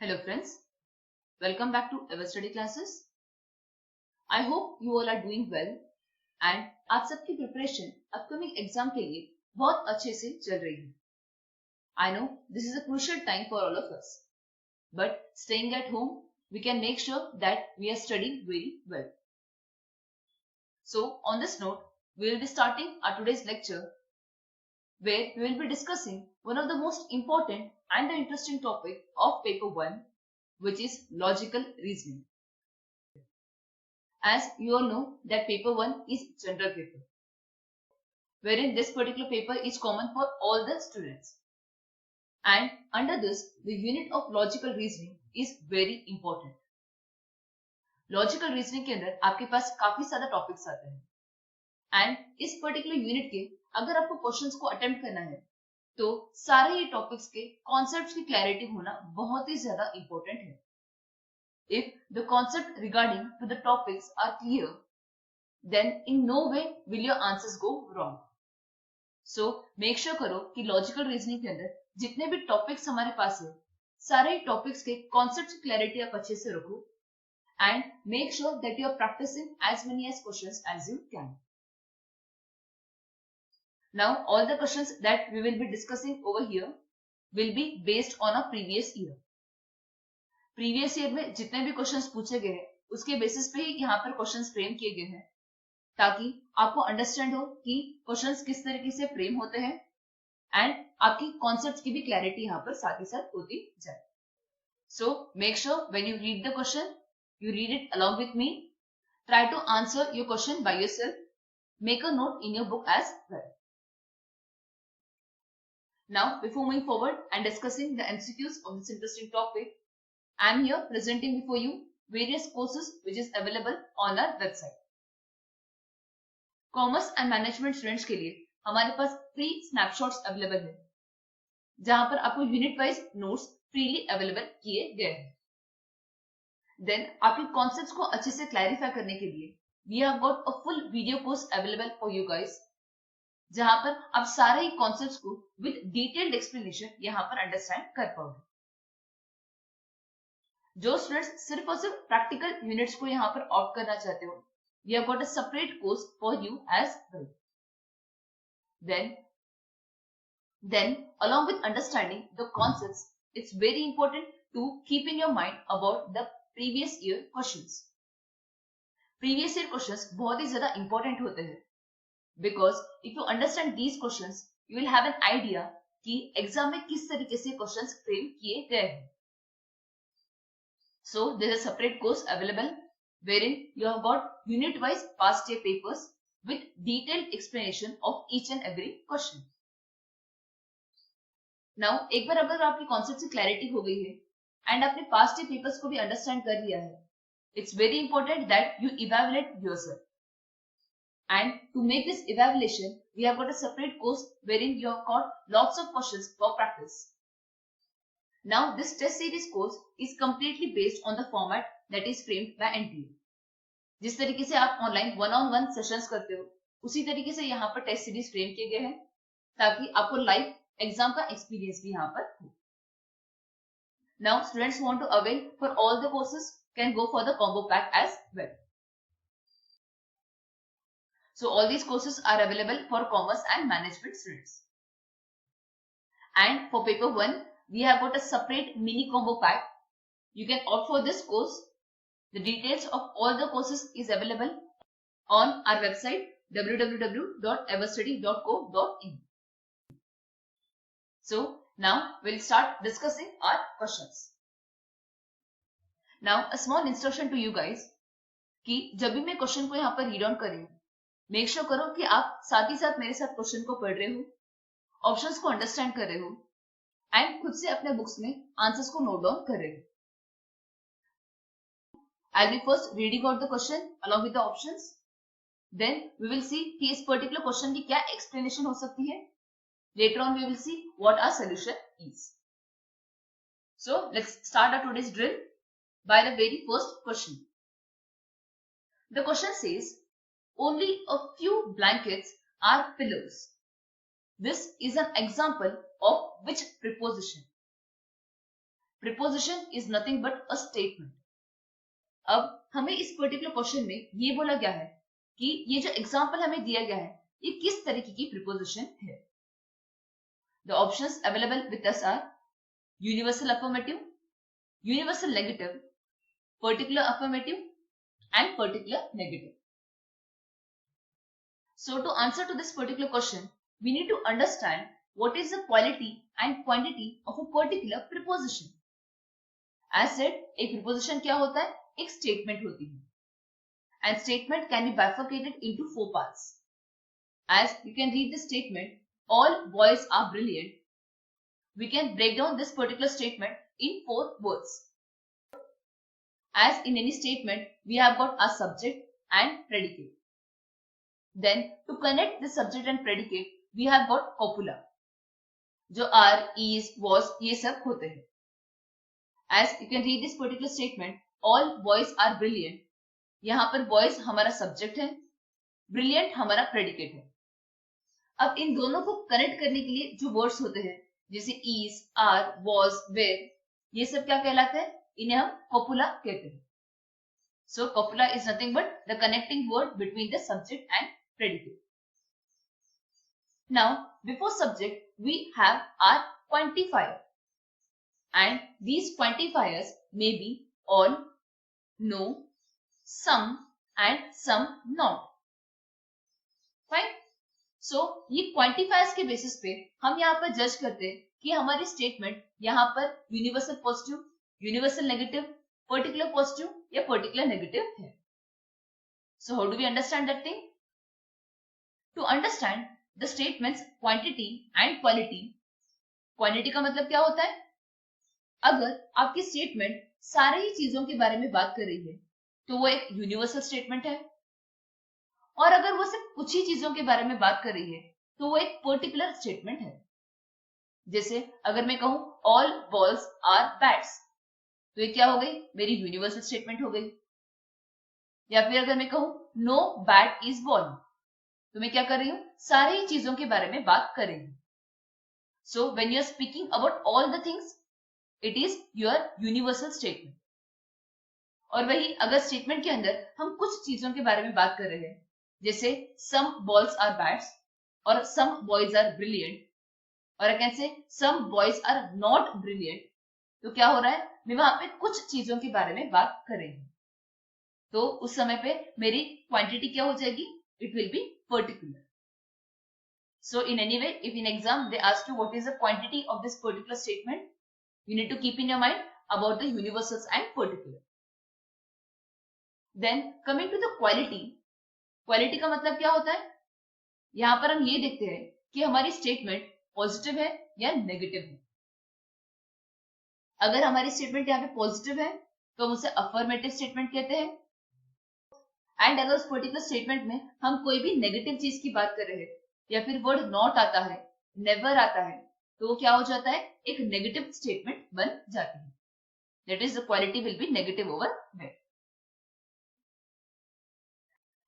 Hello friends, welcome back to Ever Study Classes. I hope you all are doing well and आप सबकी preparation upcoming exam के लिए बहुत अच्छे से चल रही है. I know this is a crucial time for all of us, but staying at home we can make sure that we are studying very well. So on this note, we will be starting our today's lecture where we will be discussing one of the most important and the interesting topic of paper 1, which is logical reasoning. As you all know that paper 1 is general paper, wherein this particular paper is common for all the students. And under this, the unit of logical reasoning is very important. Logical reasoning के अंदर आपके पास काफी सारे topics आते हैं. And इस particular unit के अगर आपको क्वेश्चंस को अटेम्प्ट करना है तो सारे ये टॉपिक्स के कॉन्सेप्ट्स की क्लैरिटी होना बहुत ही ज्यादा इंपॉर्टेंट है. If the concept regarding to the topics are clear, then in no way will your answers go wrong. So make sure करो कि logical reasoning के अंदर जितने भी टॉपिक्स हमारे पास है सारे टॉपिक्स के कॉन्सेप्ट की क्लैरिटी आप अच्छे से रखो and make sure that you are practicing as many as questions as you can. Now all the questions that we will be discussing over here will be based on a previous year. Previous year में जितने भी questions पूछे गए हैं उसके basis पे ही यहाँ पर क्वेश्चंस फ्रेम किए गए हैं ताकि आपको अंडरस्टैंड हो कि क्वेश्चंस किस तरीके से फ्रेम होते हैं एंड आपकी कॉन्सेप्ट्स की भी क्लैरिटी यहाँ पर साथ ही साथ होती जाए. So make sure when you read the question you read it along with me. Try to answer your question by yourself. Make a note in your book as well. Now, before moving forward and discussing the MCQs of this interesting topic, I am here presenting before you various courses which is available on our website. Commerce and Management students के लिए हमारे पास free snapshots available है जहां पर आपको unit wise notes freely available किए गए हैं. देन आपके कॉन्सेप्ट्स को अच्छे से क्लैरिफाई करने के लिए we have got a full video course available for you guys जहां पर आप सारे ही कॉन्सेप्ट्स को विद डिटेल्ड एक्सप्लेनेशन यहां पर अंडरस्टैंड कर पाओगे. जो स्टूडेंट्स सिर्फ और सिर्फ प्रैक्टिकल यूनिट्स को यहां पर ऑप्ट करना चाहते हो we have got a separate course for you as well. Then along with understanding the concepts, it's very important to keep in your mind about the previous year questions. Previous year questions बहुत ही ज्यादा important होते हैं because if you understand these questions, you will have an idea कि exam में किस तरीके से questions frame किए गए हैं. So there is a separate course available wherein you have got unit-wise past year papers with detailed explanation of each and every question. Now एक बार अगर आपकी कॉन्सेप्ट की क्लैरिटी हो गई है एंड आपने पास्ट ईयर पेपर्स को भी अंडरस्टैंड कर लिया है, it's very important that you evaluate yourself. And to make this evaluation we have got a separate course wherein you have got lots of questions for practice. Now this test series course is completely based on the format that is framed by NTA. जिस तरीके से आप online one on one sessions करते हो उसी तरीके से यहाँ पर टेस्ट सीरीज फ्रेम किए गए हैं ताकि आपको लाइव एग्जाम का एक्सपीरियंस भी यहाँ पर हो. Now students who want to avail for all the courses can go for the combo pack as well. So all these courses are available for commerce and management students. And for paper 1 we have got a separate mini combo pack. You can opt for this course. The details of all the courses is available on our website www.everstudy.co.in. So now we'll start discussing our questions. Now a small instruction to you guys कि जब भी मैं question को यहाँ पर read out कर रही हूँ मेक श्योर करो कि आप साथ ही साथ मेरे साथ क्वेश्चन को पढ़ रहे हो, ऑप्शंस को अंडरस्टैंड कर रहे हो एंड खुद से अपने बुक्स में आंसर्स को नोट डाउन कर रहे हो. I'll be first reading out the question along with the options. Then we will see कि इस पर्टिकुलर क्वेश्चन की क्या एक्सप्लेनेशन हो सकती है. Later on we will see what our solution is. So let's start our today's drill by the very first question. The question says, only a few blankets are pillows. This is an example of which preposition? preposition is nothing but a statement. अब हमें इस particular question में ये बोला गया है कि ये जो एग्जाम्पल हमें दिया गया है ये किस तरीके की प्रिपोजिशन है. The options available with us are universal affirmative, universal negative, particular affirmative and particular negative. So to answer to this particular question, we need to understand what is the quality and quantity of a particular preposition. As said, एक preposition क्या होता है? एक statement होती है. And statement can be bifurcated into 4 parts. As you can read the statement, all boys are brilliant. We can break down this particular statement in 4 words. As in any statement, we have got a subject and predicate. Then to connect the subject and predicate, we have got copula, जो are, is, was ये सब होते हैं. As you can read this particular statement, all boys are brilliant. यहाँ पर boys हमारा subject है, brilliant हमारा predicate है. अब इन दोनों को कनेक्ट करने के लिए जो वर्ड्स होते हैं जैसे is, are, was, were, ये सब क्या कहलाता है? इन्हें हम copula कहते हैं. So copula is nothing but the connecting word between the subject and predicate. Now before subject we have our quantifier, and these quantifiers may be all, no, some and some not. Fine. So ये quantifiers के basis पे हम यहाँ पर जज करते हैं कि हमारी स्टेटमेंट यहाँ पर universal positive, universal negative, particular positive या पर्टिकुलर नेगेटिव है. So how do we understand that thing? To understand the statements quantity and quality. Quantity का मतलब क्या होता है? अगर आपकी स्टेटमेंट सारी ही चीजों के बारे में बात कर रही है तो वो एक यूनिवर्सल स्टेटमेंट है, और अगर वो सिर्फ कुछ ही चीजों के बारे में बात कर रही है तो वो एक पर्टिकुलर स्टेटमेंट है. जैसे अगर मैं कहूं ऑल बॉल्स आर बैट्स, तो ये क्या हो गई? मेरी यूनिवर्सल स्टेटमेंट हो गई. या फिर अगर मैं कहूं नो बैट इज बॉल, तो मैं क्या कर रही हूं? सारी चीजों के बारे में बात कर रही हूं. So when you are speaking about all the things, it is your universal statement. और वही अगर स्टेटमेंट के अंदर हम कुछ चीजों के बारे में बात कर रहे हैं जैसे सम बॉल्स आर बैट्स और सम बॉयज आर ब्रिलियंट, और I can say some boys are not brilliant, तो क्या हो रहा है? मैं वहां पे कुछ चीजों के बारे में बात कर रही हूं. तो उस समय पे मेरी क्वांटिटी क्या हो जाएगी? It will be particular. So in any way, if in exam they ask you what is the quantity of this particular statement, you need to keep in your mind about the universals and particular. Then coming to the quality. Quality का मतलब क्या होता है? यहाँ पर हम ये देखते हैं कि हमारी स्टेटमेंट पॉजिटिव है या नेगेटिव है. अगर हमारी स्टेटमेंट यहाँ पे पॉजिटिव है तो हम उसे अफर्मेटिव स्टेटमेंट कहते हैं. एंड अगर उस पर्टिकुलर स्टेटमेंट में हम कोई भी नेगेटिव चीज की बात कर रहे हैं या फिर वर्ड नॉट आता है, नेवर आता है, तो वो क्या हो जाता है? एक नेगेटिव स्टेटमेंट बन जाती है. That is the quality will be negative over there.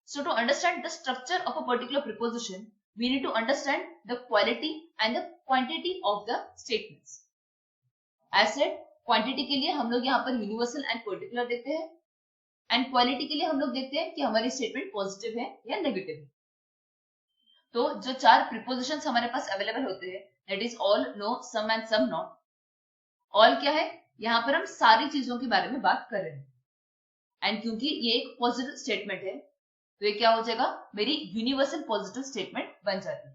So to understand the structure of a particular preposition, we need to understand the quality and the quantity of the statements. As said, quantity के लिए हम लोग यहाँ पर universal and particular देखते हैं, and quality के लिए हम लोग देखते हैं कि हमारी statement positive है या negative है. तो जो 4 prepositions हमारे पास available होते हैं, that is all, no, some and some not. All क्या है? यहाँ पर हम सारी चीजों के बारे में बात कर रहे हैं, and क्योंकि ये एक positive statement है तो ये क्या हो जाएगा? मेरी यूनिवर्सल पॉजिटिव स्टेटमेंट बन जाती है.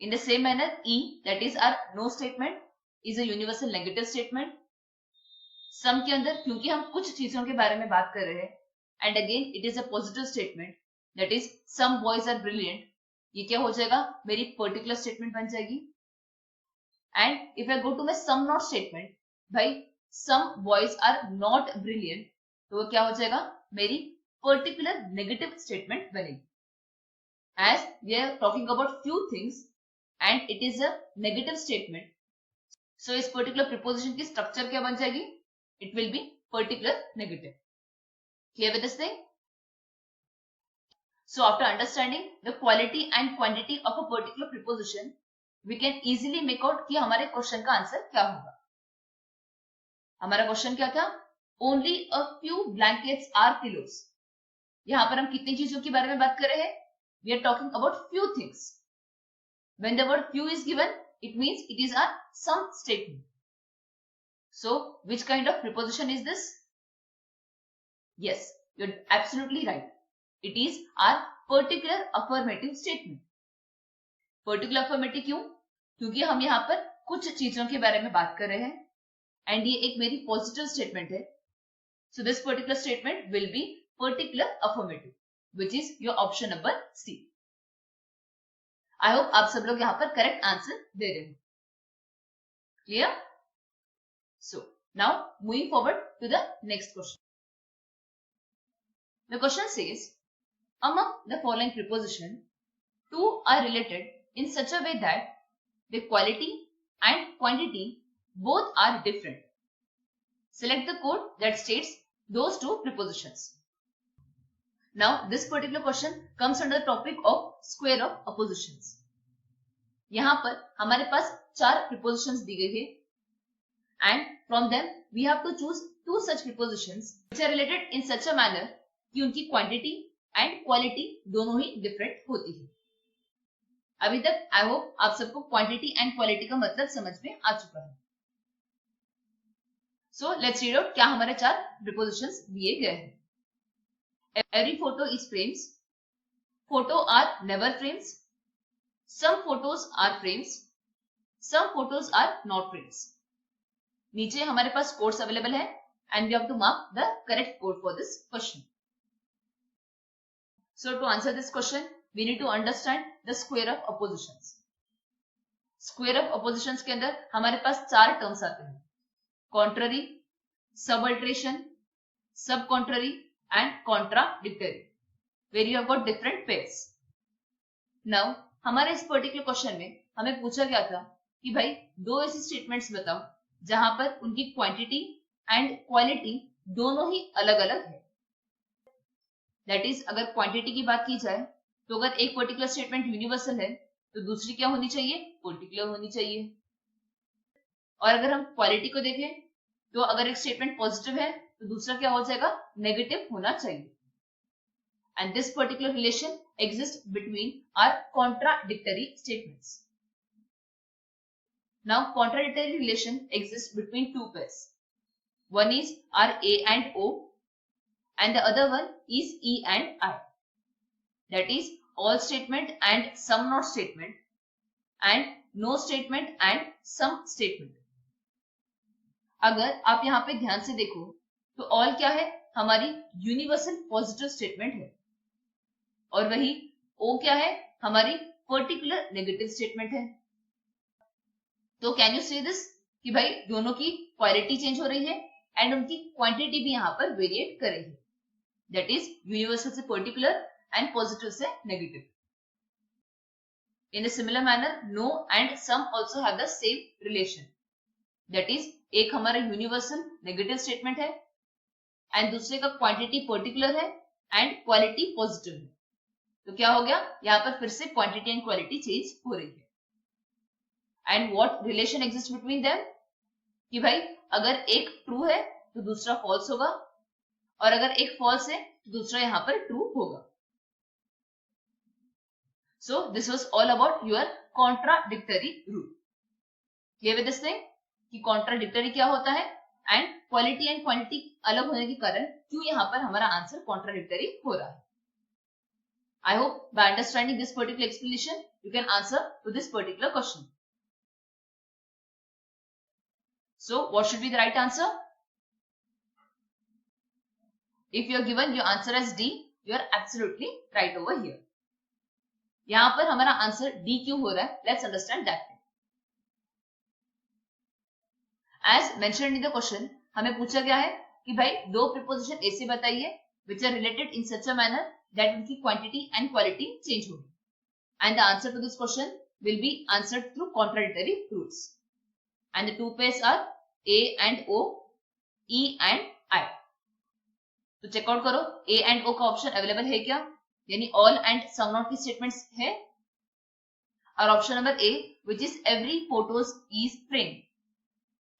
In the same manner E, that is our no statement, is a universal negative statement. Some के अंदर क्योंकि हम कुछ चीजों के बारे में बात कर रहे हैं, and again it is a positive statement, that is some boys are brilliant, ये क्या हो जाएगा? मेरी पर्टिकुलर स्टेटमेंट बन जाएगी. And if I go to my some not statement, भाई some boys are not brilliant, तो वो क्या हो जाएगा? मेरी particular negative statement बनेगी. As we are talking about few things and it is a negative statement, so इस particular preposition की structure क्या बन जाएगी? It will be particular negative. Clear with this thing? So after understanding the quality and quantity of a particular preposition, we can easily make out कि हमारे question का answer क्या होगा. हमारा क्वेश्चन क्या था? Only a few blankets are pillows. यहां पर हम कितनी चीजों के बारे में बात कर रहे हैं? We are talking about few things. When the word few is given, it means it is a some statement. So, which kind of preposition is this? Yes, you're absolutely right. It is our particular affirmative statement. Particular affirmative क्यों? क्योंकि हम यहाँ पर कुछ चीजों के बारे में बात कर रहे हैं एंड ये एक मेरी पॉजिटिव स्टेटमेंट है. So this particular statement will be particular affirmative, which is your option number C. I hope आप सब लोग यहां पर करेक्ट आंसर दे रहे हो. Clear? So now moving forward to the next question. The question says among the following preposition two are related in such a way that the quality and quantity both are different. Select the code that states those two prepositions. Now, this particular question comes under the topic of square of oppositions. यहाँ पर हमारे पास 4 prepositions दी गई है and from them we have to choose 2 such prepositions which are related in such a manner कि उनकी quantity and quality दोनों ही different होती है. अभी तक I hope आप सबको quantity and quality का मतलब समझ में आ चुका है. So, let's read out क्या हमारे 4 prepositions दिए गए हैं. Every photo is frames. Photo are never frames. Some photos are frames. Some photos are not frames. नीचे हमारे पास कोड्स अवेलेबल है and we have to mark the correct code for this question. So to answer this question, we need to understand the square of oppositions. Square of oppositions के अंदर हमारे पास 4 terms आते हैं. Contrary, subalteration, subcontrary and contradictory, where you have got different pairs. Now, हमारे इस particular question में हमें पूछा गया था कि भाई 2 ऐसी स्टेटमेंट्स बताओ जहां पर उनकी क्वांटिटी एंड क्वालिटी दोनों ही अलग अलग है. दैट इज, अगर क्वांटिटी की बात की जाए तो अगर एक पर्टिकुलर स्टेटमेंट यूनिवर्सल है तो दूसरी क्या होनी चाहिए? पर्टिकुलर होनी चाहिए. और अगर हम क्वालिटी को देखें तो अगर एक स्टेटमेंट पॉजिटिव है तो दूसरा क्या हो जाएगा? नेगेटिव होना चाहिए. And this particular relation exists between our contradictory statements. Now, contradictory relation exists between 2 pairs. One is our A and O, and the other one is E and I. That is, all statement and some not statement, and no statement and some statement. अगर आप यहाँ पे ध्यान से देखो तो all क्या है? हमारी यूनिवर्सल पॉजिटिव स्टेटमेंट है और वही O क्या है? हमारी पर्टिकुलर नेगेटिव स्टेटमेंट है. तो कैन यू से दिस कि भाई दोनों की क्वालिटी चेंज हो रही है एंड उनकी क्वांटिटी भी यहाँ पर वेरिएट कर रही है. दैट इज यूनिवर्सल से पर्टिकुलर एंड पॉजिटिव से negative. In a similar manner no and some also have the same relation. That is, एक हमारा यूनिवर्सल नेगेटिव स्टेटमेंट है एंड दूसरे का क्वांटिटी पर्टिकुलर है एंड क्वालिटी पॉजिटिव है. तो क्या हो गया? यहाँ पर फिर से क्वांटिटी एंड क्वालिटी चेंज हो रही है. And what relation exist between them? कि भाई अगर एक ट्रू है तो दूसरा फॉल्स होगा और अगर एक फॉल्स है तो दूसरा यहाँ पर ट्रू होगा. So this was all about your contradictory rule. Clear with this thing कि कॉन्ट्राडिक्टरी क्या होता है एंड क्वालिटी एंड क्वांटिटी अलग होने के कारण क्यों यहाँ पर हमारा आंसर कॉन्ट्राडिक्टरी हो रहा है. I hope by understanding this particular explanation, you can answer to this particular question. So, what should be the right answer? If you are given your answer as D, you are absolutely right over here. यहाँ पर हमारा answer D क्यों हो रहा है? Let's understand that. As mentioned in the question, हमें पूछा गया है कि भाई 2 preposition ऐसे बताइए which are related in such a manner that उनकी quantity and quality change होगी. And the answer to this question will be answered through contradictory rules. And the 2 pairs are A and O, E and I. तो checkout करो A and O का option available है क्या? यानी all and some not की statements है. और option number A which is every photos is framed.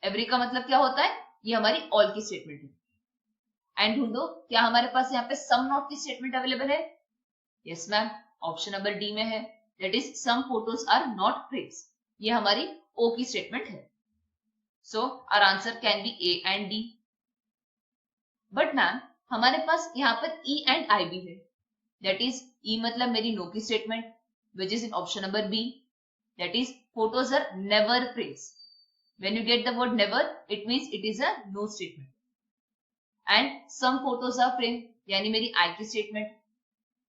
Every का मतलब क्या होता है? ये हमारी ऑल की स्टेटमेंट है। एंड ढूंढो क्या हमारे पास यहाँ पे सम नॉट की स्टेटमेंट अवेलेबल है? Yes ma'am, option number D में है, that is some photos are not frames. ये हमारी ओ की स्टेटमेंट है। So our answer can be A and D. But ma'am हमारे पास यहाँ पर ई एंड आई भी है, दैट इज ई मतलब मेरी नो की statement which is in option number B, that is photos are never frames. When you get the word never, it means it is a no statement. And some photos are framed, यानी मेरी I की statement.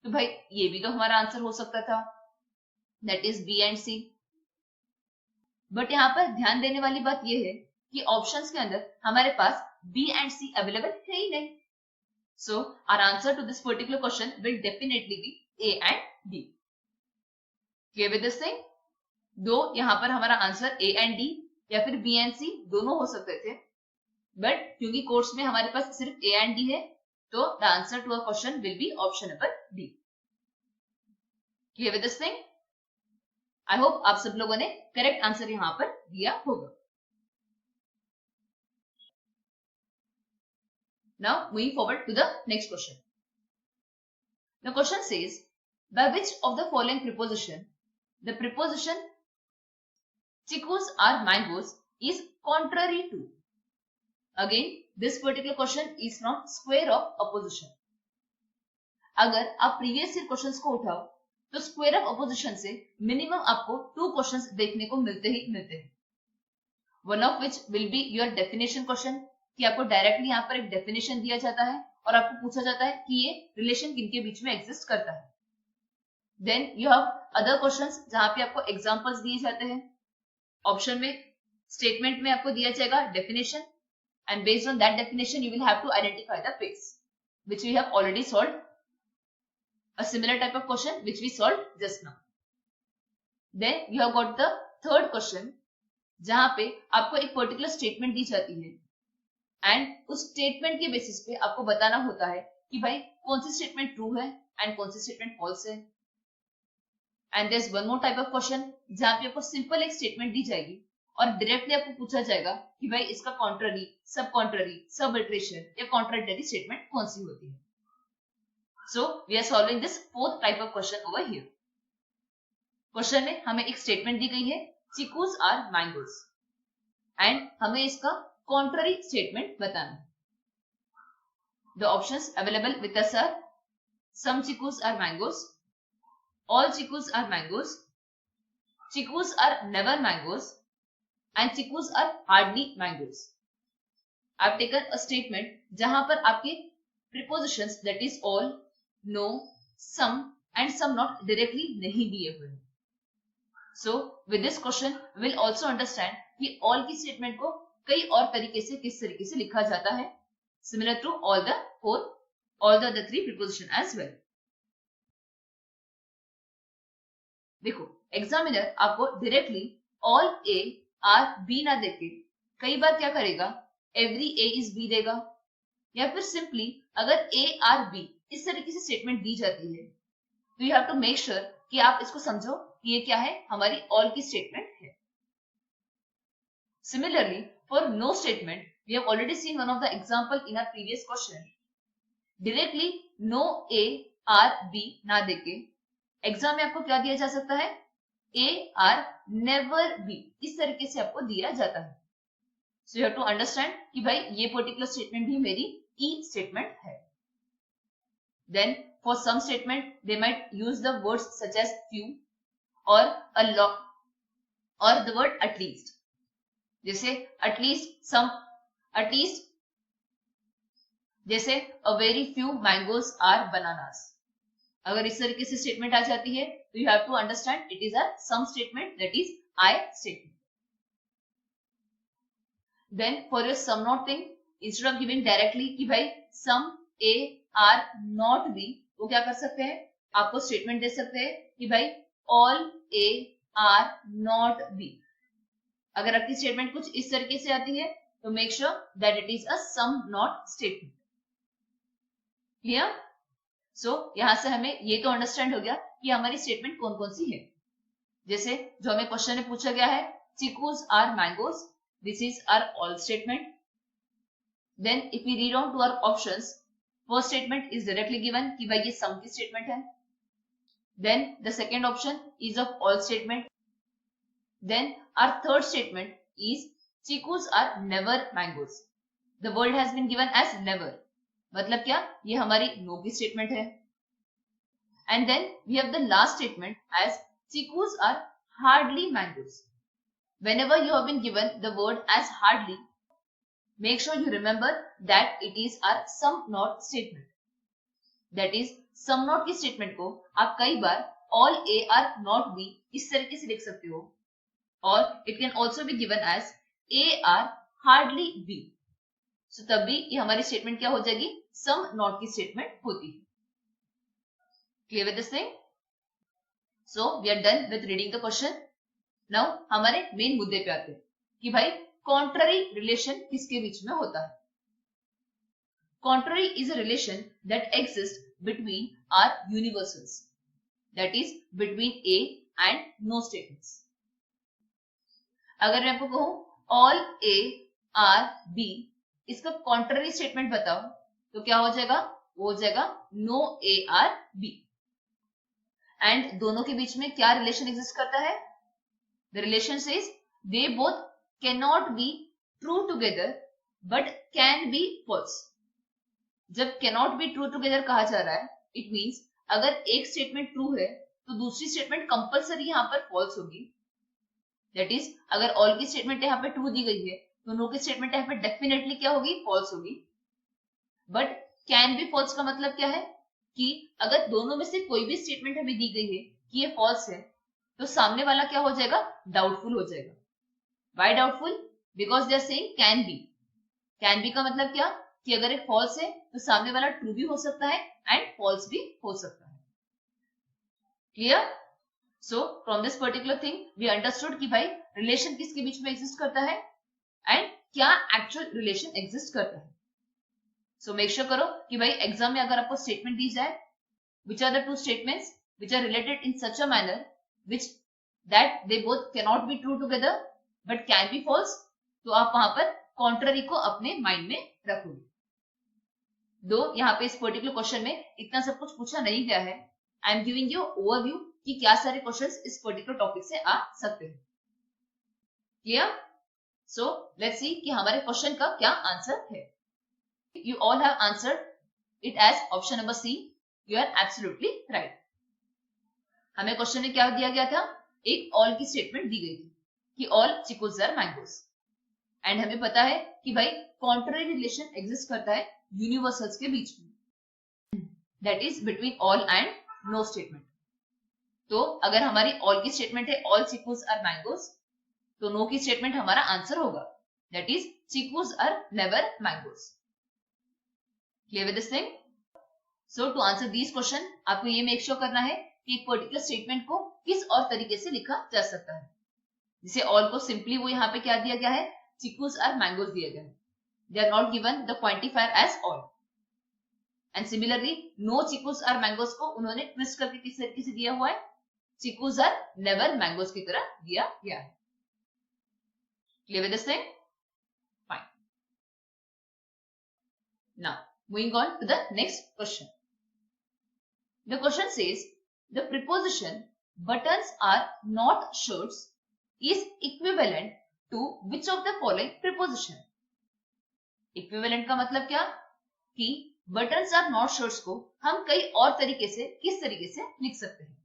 तो भाई ये भी तो हमारा answer हो सकता था, that is B and C. But यहाँ पर ध्यान देने वाली बात ये है कि ऑप्शंस के अंदर हमारे पास B and C अवेलेबल है ही नहीं। So our answer to this particular question will definitely be A and D. Clear with this thing? दो यहाँ पर हमारा आंसर A and D या फिर बी एंड सी दोनों हो सकते थे, बट क्योंकि कोर्स में हमारे पास सिर्फ ए एंड डी है, तो the answer to a question will be option number D. Clear with this thing? I hope आप सब लोगों ने करेक्ट आंसर यहां पर दिया होगा। Now moving forward to the next question. The question says by which of the following preposition the preposition chicus are mangoes is contrary to। Again, this particular question is from square of opposition। अगर आप previous year questions को उठाओ तो square of opposition से minimum आपको 2 questions देखने को मिलते हैं। One of which will be your definition question, कि आपको डायरेक्टली यहाँ पर एक डेफिनेशन दिया जाता है और आपको पूछा जाता है कि ये रिलेशन किनके बीच में एग्जिस्ट करता है। Then you have other questions जहां पे आपको एग्जांपल्स दिए जाते हैं। ऑप्शन में स्टेटमेंट में आपको दिया जाएगा definition, and based on that definition you will have to identify the fix which we have already solved a similar type of question which we solved just now. Then you have got the third question जहां पे आपको एक particular statement दी जाती है and उस statement के basis पे आपको बताना होता है कि भाई कौन सी स्टेटमेंट ट्रू है एंड कौन सी स्टेटमेंट फॉल्स है। And there is one more type of question जहां पे आपको सिंपल एक स्टेटमेंट दी जाएगी और डायरेक्टली आपको पूछा जाएगा कि भाई इसका कॉन्ट्ररी, सब इटरेशन या कॉन्ट्राडिक्टरी स्टेटमेंट कौन सी होती है। So we are solving this fourth type of question over here. Question में हमें एक स्टेटमेंट दी गई है चिकूज आर मैंगोज एंड हमें इसका कॉन्ट्ररी स्टेटमेंट बताना है। The options available with us are some chikoos are mangoes, all chicus are mangoes, chicus are never mangoes, and chicus are hardly mangoes। I've taken a statement जहां पर आपके prepositions that is all, no, some and some not directly नहीं दिए हुए हैं। So with this question we'll also understand कि all की statement को कई और तरीके से किस तरीके से लिखा जाता है, similar to all the other 3 preposition as well। देखो एग्जामिनर आपको directly all A are B ना देके कई बार क्या करेगा, एवरी ए इज बी देगा, या फिर सिंपली अगर ए आर बी इस तरीके से स्टेटमेंट दी जाती है तो you have to make sure कि आप इसको समझो कि ये क्या है, हमारी ऑल की स्टेटमेंट है। Similarly for no statement we have already seen one of the example in our previous question. Directly no A are B ना देके एग्जाम में आपको क्या दिया जा सकता है, ए आर नेवर बी, इस तरीके से आपको दिया जाता है। So you have to understand कि भाई ये पर्टिकुलर स्टेटमेंट भी मेरी ई स्टेटमेंट है। Then for some statement they might use the words such as few और अ लॉट और द वर्ड एटलीस्ट, जैसे एटलीस्ट जैसे a very few mangoes are bananas. अगर इस तरीके से स्टेटमेंट आ जाती है तो you have to understand it is a some statement, that is I statement. Then for your some not thing, instead of giving directly कि भाई some A are not B, वो क्या कर सकते हैं, आपको स्टेटमेंट दे सकते हैं कि भाई all A are not B. अगर आपकी स्टेटमेंट कुछ इस तरीके से आती है तो make sure that it is a some not statement. Clear? So यहां से हमें ये तो अंडरस्टैंड हो गया कि हमारी स्टेटमेंट कौन कौन सी है। जैसे जो हमें क्वेश्चन में पूछा गया है chikoos are mangoes, this is our all statement. Then if we read on to our options, first statement is directly given कि भाई ये sum की statement है. Then the second option is of all statement. Then our third statement is chicus are never mangoes. The word has been given as never. मतलब क्या, ये हमारी no की statement है. And then we have the last statement as chicus are hardly mangoes. Whenever you have been given the word as hardly, make sure you remember that it is our some not statement. That is, some not की statement को आप कई बार all A are not B इस तरीके से लिख सकते हो, और it can also be given as A are hardly B. So तब भी ये हमारी statement क्या हो जाएगी, some not की statement होती है. Clear with this thing? So we are done with reading the question. Now हमारे मेन मुद्दे पे आते हैं कि भाई contrary relation किसके बीच में होता है. Contrary is a relation that exists between our universals, that is between A and no statements. अगर मैं आपको कहूं all A are B, इसका contrary statement बताओ तो क्या हो जाएगा, वो हो जाएगा no A are B. And दोनों के बीच में क्या रिलेशन एग्जिस्ट करता है, the relation says they both can not be true together but can be false. जब can not be true together कहा जा रहा है, इट मींस अगर एक स्टेटमेंट ट्रू है तो दूसरी स्टेटमेंट कंपलसरी यहाँ पर फॉल्स होगी. दैट इज, अगर ऑल की स्टेटमेंट यहाँ पे ट्रू दी गई है तो नो की स्टेटमेंट यहाँ पे डेफिनेटली क्या होगी, फॉल्स होगी. बट कैन बी फॉल्स का मतलब क्या है कि अगर दोनों में से कोई भी स्टेटमेंट हमें दी गई है कि ये फॉल्स है, तो सामने वाला क्या हो जाएगा, डाउटफुल हो जाएगा. Why doubtful, because they are saying can be. Can be का मतलब क्या कि अगर एक फॉल्स है तो सामने वाला ट्रू भी हो सकता है एंड फॉल्स भी हो सकता है. Clear? So from this particular thing we understood कि भाई रिलेशन किसके बीच में एग्जिस्ट करता है एंड क्या एक्चुअल रिलेशन एग्जिस्ट करता है. सो मेक श्योर करो कि भाई एग्जाम में अगर आपको स्टेटमेंट दी जाए which are the two statements which are related in such a manner which that they both can not be true together but can be false, तो आप वहां पर कॉन्ट्ररी को अपने माइंड में रखोगे. दो यहाँ पे इस पर्टिकुलर क्वेश्चन में इतना सब कुछ पूछा नहीं गया है, I am giving you overview कि क्या सारे क्वेश्चंस इस पर्टिकुलर टॉपिक से आ सकते हैं. क्लियर? सो लेट्स सी कि हमारे क्वेश्चन का क्या आंसर है. You all have answered it as option number C. You are absolutely right. हमें क्वेश्चन में क्या दिया गया था, एक all की स्टेटमेंट दी गई थी कि all chicos are mangoes. And हमें पता है कि भाई कॉन्ट्ररी रिलेशन एग्जिस्ट करता है यूनिवर्सल्स के बीच में, that is between all and no statement. तो अगर हमारी all की स्टेटमेंट है all chicos are mangoes, तो no की स्टेटमेंट हमारा आंसर होगा, that is chicos are never mangoes. Clear with this thing? So to answer these question, आपको ये मेक श्योर करना है कि एक पर्टिकुलर स्टेटमेंट को किस और तरीके से लिखा जा सकता है. जिसे ऑल को सिंपली वो यहाँ पे क्या दिया गया है, चिकूस आर मैंगोज दिया गया है. They are not given the quantifier as all. And similarly no chikoos are mangoes को उन्होंने ट्विस्ट करके किस तरीके से दिया हुआ है, चिकूस आर नेवर मैंगोज की तरह दिया गया है. Clear with this thing? Fine. Now moving on to the next question. The question says the preposition buttons are not shirts is equivalent to which of the following preposition? Equivalent का मतलब क्या कि buttons are not shirts को हम कई और तरीके से किस तरीके से लिख सकते हैं.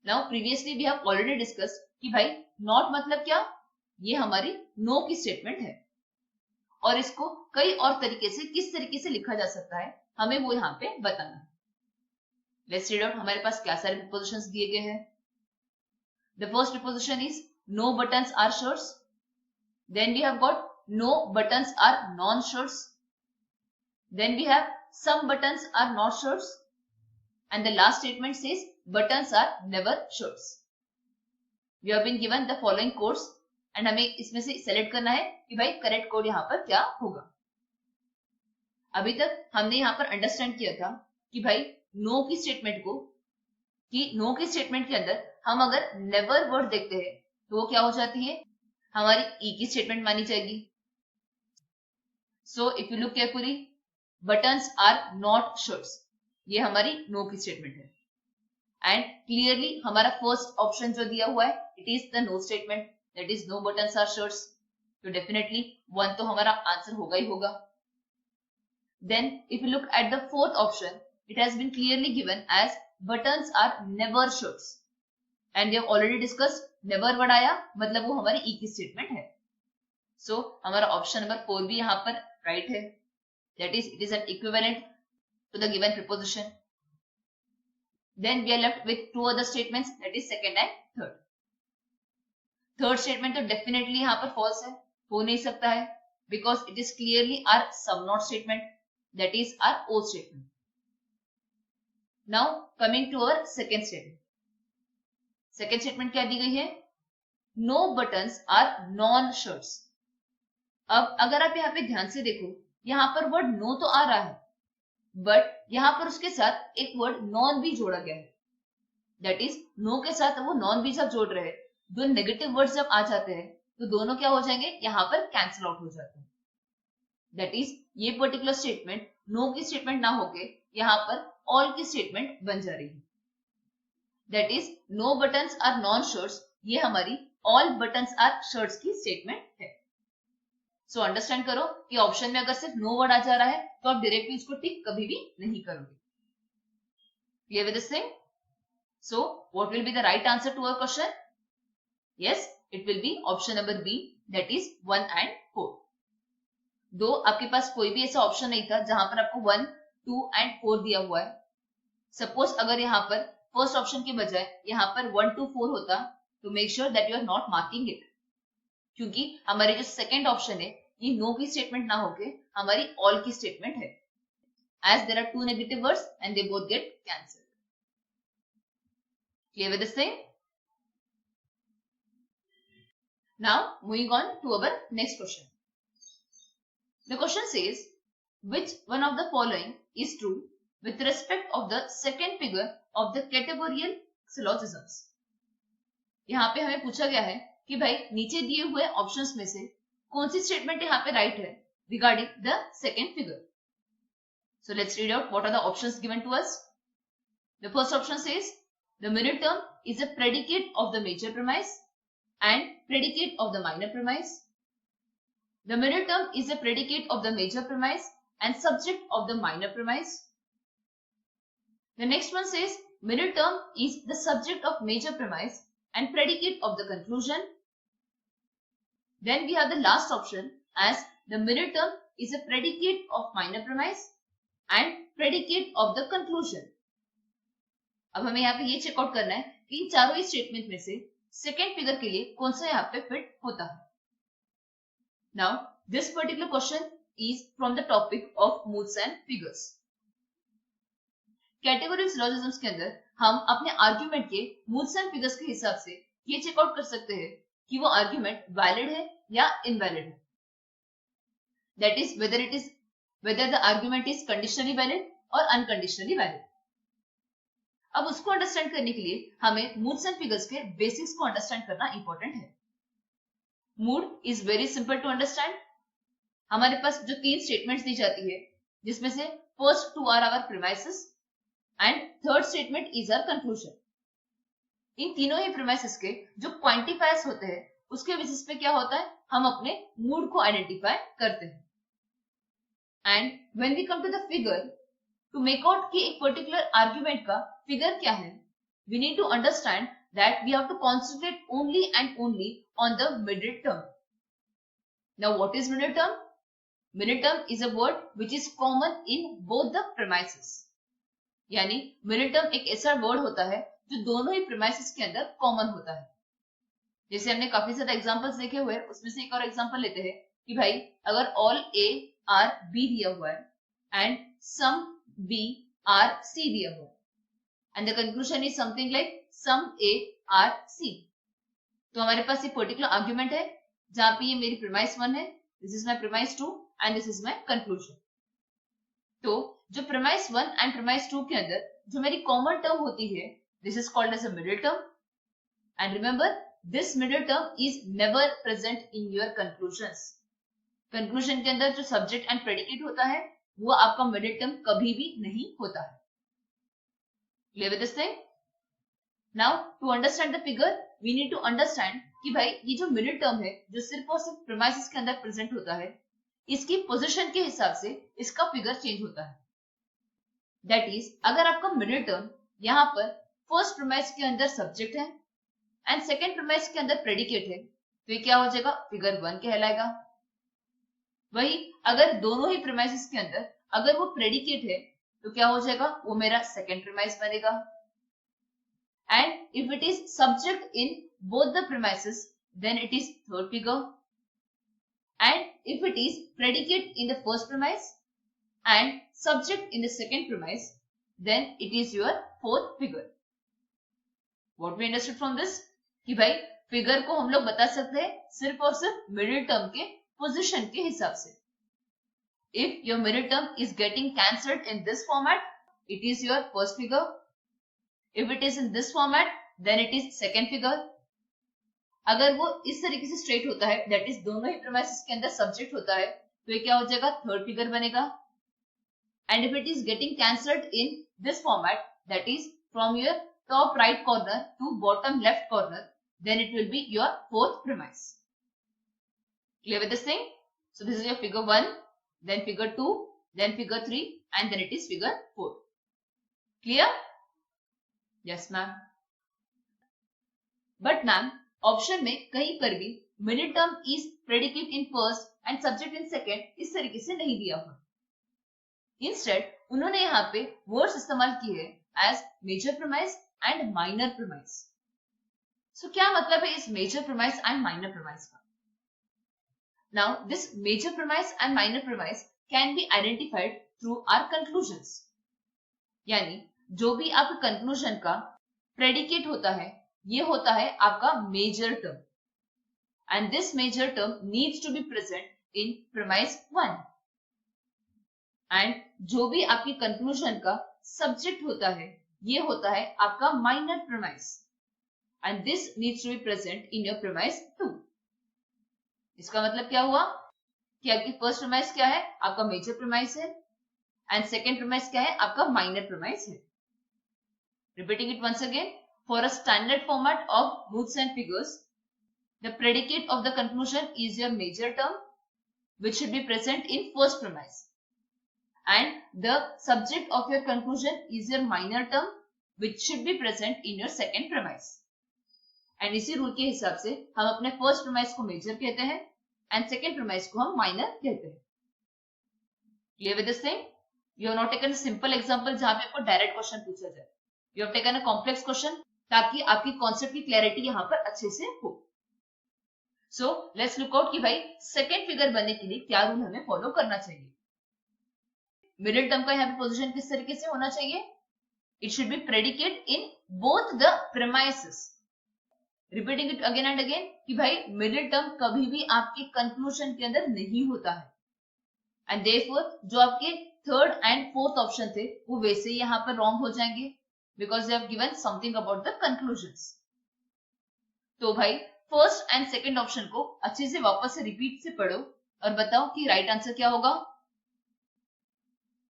Now previously we have already discussed कि भाई not मतलब क्या, ये हमारी no की स्टेटमेंट है और इसको कई और तरीके से किस तरीके से लिखा जा सकता है हमें वो यहाँ पे बताना है. लेट्स रीड आउट हमारे पास क्या सारे प्रीपोजिशंस दिए गए हैं. The first preposition is no buttons are shirts. Then we have got no buttons are non shirts. Then we have some buttons are not shirts and the last statement says buttons are never shirts. We have been given the following codes and हमें इसमें से select करना है कि भाई correct code यहाँ पर क्या होगा. अभी तक हमने यहाँ पर अंडरस्टैंड किया था कि भाई नो की स्टेटमेंट को, कि नो की स्टेटमेंट के अंदर हम अगर नेवर वर्ड देखते हैं तो वो क्या हो जाती है, हमारी ई की स्टेटमेंट मानी जाएगी. So if you look carefully, buttons are not shirts. ये हमारी नो की स्टेटमेंट है. एंड क्लियरली हमारा फर्स्ट ऑप्शन जो दिया हुआ है, it is the no statement, that is no buttons are shirts. तो डेफिनेटली 1 तो हमारा आंसर होगा ही होगा. Then if you look at the fourth option, it has been clearly given as buttons are never shirts. And we have already discussed never word आया मतलब वो हमारी ई की स्टेटमेंट है. सो हमारा ऑप्शन नंबर 4 भी यहाँ पर राइट है. That is it is an equivalent to the given preposition. Then we are left with two other statements, that is second and third. Third statement तो definitely यहाँ पर false है, हो नहीं सकता है, because it is clearly our sum not statement, that is our O statement. Now coming to our second statement. Second statement क्या दी गई है? No buttons are non shirts. अब अगर आप यहाँ पे ध्यान से देखो, यहाँ पर वर्ड नो तो आ रहा है, बट यहां पर उसके साथ एक वर्ड नॉन भी जोड़ा गया है. दैट इज नो के साथ वो नॉन भी जब जोड़ रहे हैं, दो नेगेटिव वर्ड्स जब आ जाते हैं तो दोनों क्या हो जाएंगे, यहां पर कैंसिल आउट हो जाते हैं. दैट इज ये पर्टिकुलर स्टेटमेंट नो की स्टेटमेंट ना होके यहां पर ऑल की स्टेटमेंट बन जा रही है. That is no buttons are non shirts, ये हमारी ऑल बटन्स आर शर्ट्स की स्टेटमेंट है. सो अंडरस्टैंड करो कि ऑप्शन में अगर सिर्फ नो वर्ड आ जा रहा है तो आप डायरेक्टली इसको टिक कभी भी नहीं करोगे. Clear with this thing? So what will be the right answer to our question? Yes, it will be option number B, that is 1 and 4. दो आपके पास कोई भी ऐसा ऑप्शन नहीं था जहां पर आपको 1, 2 and 4 दिया हुआ है. सपोज अगर यहाँ पर फर्स्ट ऑप्शन के बजाय यहाँ पर 1 to 4 होता तो make sure that you are not marking it, क्योंकि हमारे जो सेकेंड ऑप्शन है ये नो की स्टेटमेंट ना होके हमारी ऑल की स्टेटमेंट है, as there are two negative words and they both get cancelled. Clear with this thing? Now moving on to our next question. The question says which one of the following is true with respect of the second figure of the categorical syllogisms. यहाँ पे हमें पूछा गया है कि भाई नीचे दिए हुए ऑप्शंस में से कौन सी स्टेटमेंट यहाँ पे राइट है regarding the second figure. So let's read out what are the options given to us. The first option says the minute term is a predicate of the major premise and predicate of the minor premise. The minute term is a predicate of the major premise and subject of the minor premise. The next one says minute term is the subject of major premise and predicate of the conclusion. Then we have the last option as the middle term is a predicate of minor premise and predicate of the conclusion. अब हमें यहाँ पे ये checkout करना है कि इन चारों statement में से सेकेंड फिगर के लिए कौन सा यहाँ पे फिट होता है. Now this particular question is from the topic of moods and figures. Category syllogisms के अंदर हम अपने आर्ग्यूमेंट के मूड्स एंड फिगर्स के हिसाब से ये चेकआउट कर सकते हैं कि वो आर्ग्यूमेंट वैलिड है या इनवैलिड है. That is whether the argument is conditionally valid और अनकंडीशनली वैलिड. अब उसको अंडरस्टैंड करने के लिए हमें मूड्स एंड फिगर्स के बेसिक्स को अंडरस्टैंड करना इंपॉर्टेंट है. Mood is very simple to understand. हमारे पास जो 3 स्टेटमेंट्स दी जाती है जिसमें से first 2 are our premises and third statement is our conclusion. इन तीनों ही प्रीमाइसेस के जो क्वांटिफायर्स होते हैं उसके बेसिस पे क्या होता है, हम अपने मूड को आइडेंटिफाई करते हैं. And when we come to the figure, to make out कि एक पर्टिकुलर आर्ग्यूमेंट का फिगर क्या है, we need to understand that we have to concentrate only and only on the middle term. Now what is middle term? Middle term is a word which is common in both the premises. यानी middle term एक ऐसा word होता है जो दोनों ही premises के अंदर common होता है. जैसे हमने काफी सारे एग्जांपल्स देखे हुए, उसमें से एक और एग्जांपल लेते हैं कि भाई अगर ऑल ए आर बी दिया हुआ है and some B are C दिया हुआ है and the conclusion is something like some A are C, तो हमारे पास ये पर्टिकुलर आर्ग्यूमेंट है जहां पे ये मेरी प्रीमाइस 1 है, this is my premise 2 and this is my conclusion. तो जो प्रीमाइस 1 एंड प्रीमाइस 2 के अंदर जो मेरी कॉमन टर्म होती है, this is called as a middle term. And remember, this middle term is never present in your conclusions. Conclusion के अंदर जो सब्जेक्ट एंड प्रेडिकेट होता है वो आपका मिडिल टर्म कभी भी नहीं होता है। Clear with this thing? Now to understand the figure we need to understand कि भाई ये जो मिडिल टर्म है जो सिर्फ और सिर्फ प्रीमाइसेस के अंदर प्रेजेंट होता है, इसकी पोजीशन के हिसाब से इसका फिगर चेंज होता है। दैट इज अगर आपका मिडिल टर्म यहाँ पर फर्स्ट प्रीमाइस के अंदर सब्जेक्ट है एंड सेकेंड प्रीमाइस के अंदर प्रेडिकेट है, तो ये क्या हो जाएगा? फिगर 1 कहलाएगा। वही अगर दोनों ही प्रीमाइसेस के अंदर अगर वो प्रेडिकेट है तो क्या हो जाएगा? वो मेरा सेकेंड प्रीमाइस बनेगा। And if it is subject in both the premises, then it is third figure. And if it is predicate in the first premise and subject in the second premise, then it is your fourth figure. What we understood from this? कि भाई figure को हम लोग बता सकते हैं सिर्फ और सिर्फ मिडिल टर्म के पोजीशन के हिसाब से। If your middle term is getting cancelled in this format, it is your first figure. If it is in this format, then it is second figure. अगर वो इस तरीके से स्ट्रेट होता है, दैट इज दोनों ही प्रीमाइसेस के अंदर सब्जेक्ट होता है, तो ये क्या हो जाएगा? थर्ड फिगर बनेगा। And if it is getting cancelled in this format, that is from your top right corner to bottom left corner, then it will be your fourth premise. Clear with this thing? So this is your figure 1, then figure 2, then figure 3 and then it is figure 4। Clear? Yes ma'am. But ma'am option में कहीं पर भी middle term is predicate in first and subject in second इस तरीके से नहीं दिया हुआ। इंस्टेड उन्होंने यहाँ पे वर्ड्स इस्तेमाल किए as major premise and minor premise. So क्या मतलब है इस major premise and minor premise का? Now this major premise and minor premise can be identified through our conclusions. यानी जो भी आपके कंक्लूजन का प्रेडिकेट होता है ये होता है आपका major term, and this major term needs to be present in premise 1। एंड जो भी आपकी कंक्लूजन का सब्जेक्ट होता है ये होता है आपका minor premise, and this needs to be present in your premise 2। इसका मतलब क्या हुआ कि आपकी फर्स्ट प्रीमाइस क्या है? आपका मेजर प्रीमाइस है, एंड सेकेंड प्रीमाइस क्या है? आपका माइनर प्रीमाइस है। Repeating it once again, for a standard format of roots and figures, the predicate of the conclusion is your major term, which should be present in first premise, and the subject of your conclusion is your minor term, which should be present in your second premise. And इसी rule के हिसाब से हम अपने first premise को major कहते हैं and second premise को हम minor कहते हैं। Clear with this thing? You have not taken a simple example जहां पे आपको direct question पूछा जाए। You have taken a complex question ताकि आपकी कॉन्सेप्ट की क्लैरिटी यहां पर अच्छे से हो। सो लेट्स लुक आउट कि भाई सेकेंड फिगर बनने के लिए क्या रूल हमें फॉलो करना चाहिए। मिडिल टर्म का यहाँ पे पोजीशन किस तरीके से होना चाहिए? It should be predicate in both the premises. Repeating it again and again कि भाई मिडिल टर्म कभी भी आपके कंक्लूजन के अंदर नहीं होता है, एंड देयरफॉर जो आपके थर्ड एंड फोर्थ ऑप्शन थे वो वैसे ही यहाँ पर रॉन्ग हो जाएंगे because they have given something about the conclusions. तो भाई फर्स्ट एंड सेकंड ऑप्शन को अच्छे से वापस से रिपीट से पढ़ो और बताओ कि राइट आंसर क्या होगा।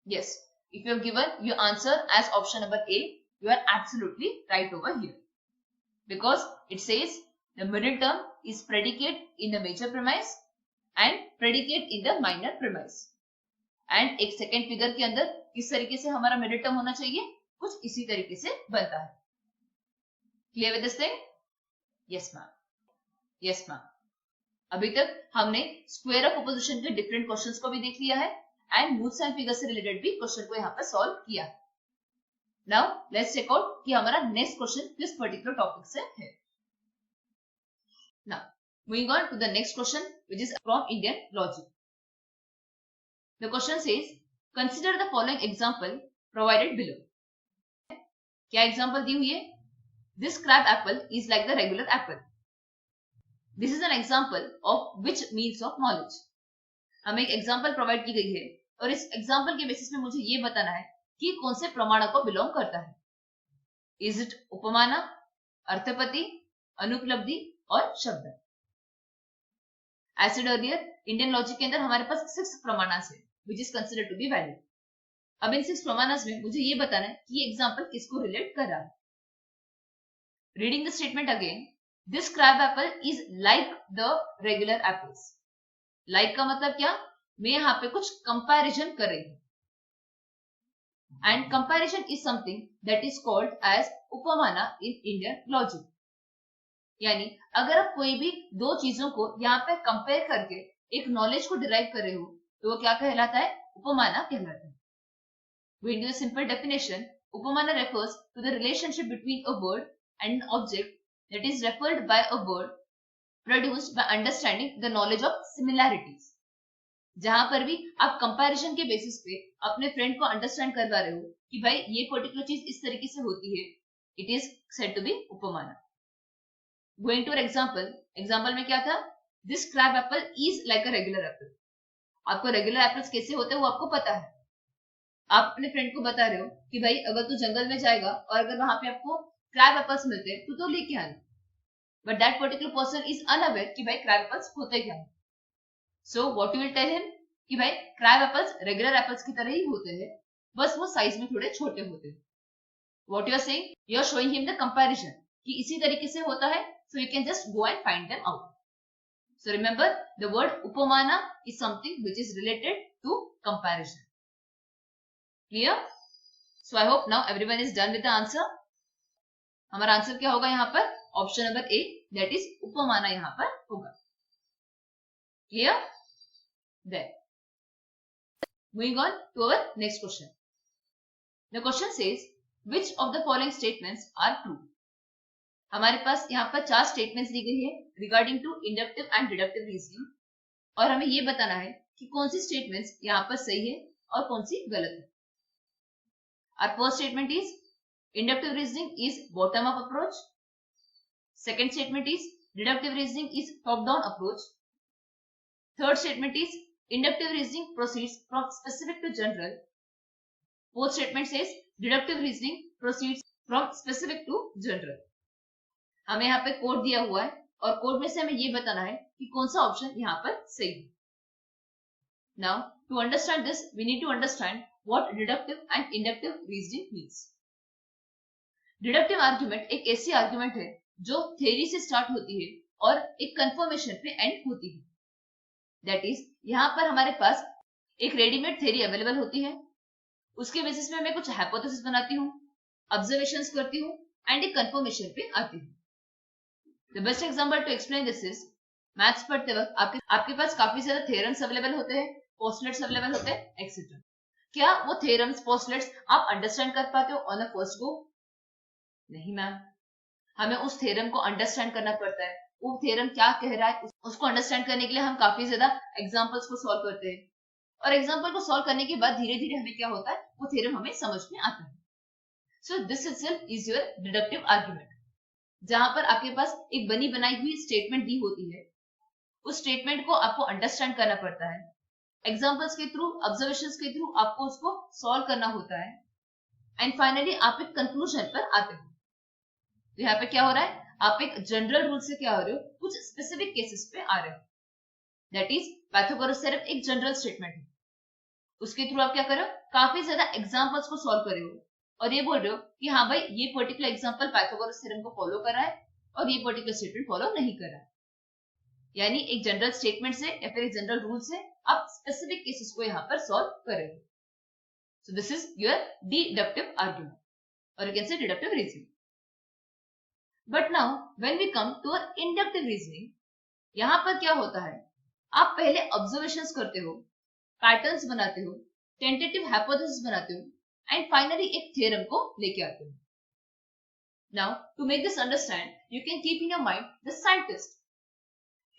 Yes, if you have given your answer as option number A, you are absolutely right over here, because it says the middle term is predicate in the major premise and predicate in the minor premise. And एक second figure के अंदर किस तरीके से हमारा middle term होना चाहिए? कुछ इसी तरीके से बनता है। Clear with this thing? Yes ma'am, yes ma'am. अभी तक हमने स्क्वायर ऑफ ऑपोजिशन के डिफरेंट क्वेश्चंस को भी देख लिया है एंड रूट्स एंड फिगर्स से रिलेटेड भी क्वेश्चन को यहाँ पर सॉल्व किया है। नाउ लेट्स चेक आउट कि हमारा नेक्स्ट क्वेश्चन किस पर्टिकुलर टॉपिक से है। Now moving on to the next question which is from Indian logic. The question says consider the following example provided below. क्या एग्जांपल दी हुई है? This crab apple is like the regular apple. This is an example of which means of knowledge. हमें एक example provide की गई है और इस एग्जांपल के बेसिस में मुझे ये बताना है कि कौन से प्रमाणक को बिलोंग करता है। इज इट उपमाना, अर्थपति, अनुपलब्धि और शब्द? As said earlier, Indian logic के अंदर हमारे पास 6 प्रमाणास है which is considered to be valid. अब इन 6 प्रमाणास में मुझे ये बताना है कि ये एग्जाम्पल किसको रिलेट कर रहा है। Reading the statement again, this crab apple is like the regular apples. Like का मतलब क्या, मैं यहाँ पे कुछ कंपैरिजन कर रही हूँ, and comparison is something that is called as upamana in Indian logic. यानी अगर आप कोई भी दो चीजों को यहाँ पे कंपेयर करके एक नॉलेज को डिराइव कर रहे हो तो वो क्या कहलाता है, उपमाना कहलाता है। We do a simple definition. Upamana refers to the relationship between a word and an object that is referred by a word produced by understanding the knowledge of similarities. जहां पर भी आप कंपैरिजन के बेसिस पे अपने friend को understand करवा रहे हो कि भाई ये पर्टिकुलर चीज इस तरीके से होती है, it is said to be upamana. Going to example, example में क्या था, this crab apple is like a regular apple. आपको रेगुलर एप्पल्स कैसे होते हैं वो आपको पता है। आप अपने फ्रेंड को बता रहे हो कि भाई अगर तू जंगल में जाएगा और अगर वहां पे आपको क्रैब एप्पल्स मिलते हैं तो लेके आना, but that particular person is unaware कि भाई क्रैब एप्पल्स होते क्या है। So what you will tell him कि भाई क्रैब एप्पल्स रेगुलर एप्पल्स की तरह ही होते हैं, बस वो साइज में थोड़े छोटे होते हैं। What you are saying, you are showing him the comparison कि इसी तरीके से होता है, so you can just go and find them out. So remember the word upamana is something which is related to comparison. Clear? So I hope now everyone is done with the answer. हमारा answer क्या होगा यहाँ पर, option number A, that is upamana यहाँ पर होगा। Clear? There. Moving on to our next question. The question says, which of the following statements are true? हमारे पास यहाँ पर 4 स्टेटमेंट्स दी गई है regarding to inductive and deductive reasoning, और हमें ये बताना है कि कौन सी स्टेटमेंट्स यहाँ पर सही है और कौन सी गलत है। Our first statement is inductive reasoning is bottom up approach. Second statement is deductive reasoning is top down approach. Third statement is inductive reasoning proceeds from specific to general. Fourth statement says deductive reasoning proceeds from specific to general. हमें यहाँ पे code दिया हुआ है और code में से हमें ये बताना है कि कौन सा ऑप्शन यहाँ पर सही है। Now to understand this we need to understand what deductive and inductive reasoning means. Deductive argument एक ऐसी आर्गुमेंट है जो थ्योरी से स्टार्ट होती है और एक कंफर्मेशन पे एंड होती है। दैट इज यहाँ पर हमारे पास एक रेडीमेड थ्योरी अवेलेबल होती है, उसके बेसिस में मैं कुछ हाइपोथेसिस बनाती हूँ, ऑब्जर्वेशंस करती हूँ एंड एक कंफर्मेशन पे आती हूँ। The best example to explain this is, maths पढ़ते वक्त आपके पास काफी ज्यादा थ्योरम्स अवेलेबल होते हैं, पोस्टुलेट्स अवेलेबल होते हैं, एक्सेट्रा। क्या वो थ्योरम्स पोस्टुलेट्स आप अंडरस्टैंड कर पाते हो ऑन द फर्स्ट गो? नहीं मैम, हमें उस थ्योरम को अंडरस्टैंड करना पड़ता है। वो थ्योरम क्या कह रहा है उसको अंडरस्टैंड करने के लिए हम काफी ज्यादा एग्जांपल्स को सॉल्व करते हैं, और एग्जांपल को सॉल्व करने के बाद धीरे धीरे हमें क्या होता है, वो थ्योरम हमें समझ में आता है। So this itself is your deductive argument, जहां पर आपके पास एक बनी बनाई हुई स्टेटमेंट दी होती है, उस स्टेटमेंट को आपको अंडरस्टैंड करना पड़ता है, एग्जाम्पल्स के थ्रू, ऑब्जर्वेशंस के थ्रू आपको उसको सॉल्व करना होता है, एंड फाइनली आप एक कंक्लूजन पर आते हो। तो यहाँ पे क्या हो रहा है, आप एक जनरल रूल से क्या हो रहे हो, कुछ स्पेसिफिक केसेस पे आ रहे हो। दैट इज पाइथागोरस थ्योरम एक जनरल स्टेटमेंट है, उसके थ्रू आप क्या कर रहे हो, काफी ज्यादा एग्जाम्पल्स को सॉल्व कर रहे हो और ये बोल रहे हो कि हाँ भाई ये पर्टिकुलर एग्जाम्पल पाइथागोरस थ्योरम को फॉलो कर रहा है और ये पर्टिकुलर स्टेटमेंट फॉलो नहीं कर रहा है। यानी एक जनरल स्टेटमेंट से या फिर एक जनरल रूल से आप स्पेसिफिक केसेस को यहाँ पर सॉल्व कर रहे हो। So this is your deductive argument or you can say deductive reasoning. But now when we come to inductive reasoning, यहाँ पर क्या होता है, आप पहले ऑब्जर्वेशंस करते हो, पैटर्न्स बनाते हो, टेंटेटिव हाइपोथेसिस बनाते हो एंड फाइनली एक थ्योरम को लेके आते हो। Now to make this understand you can keep in your mind the scientist.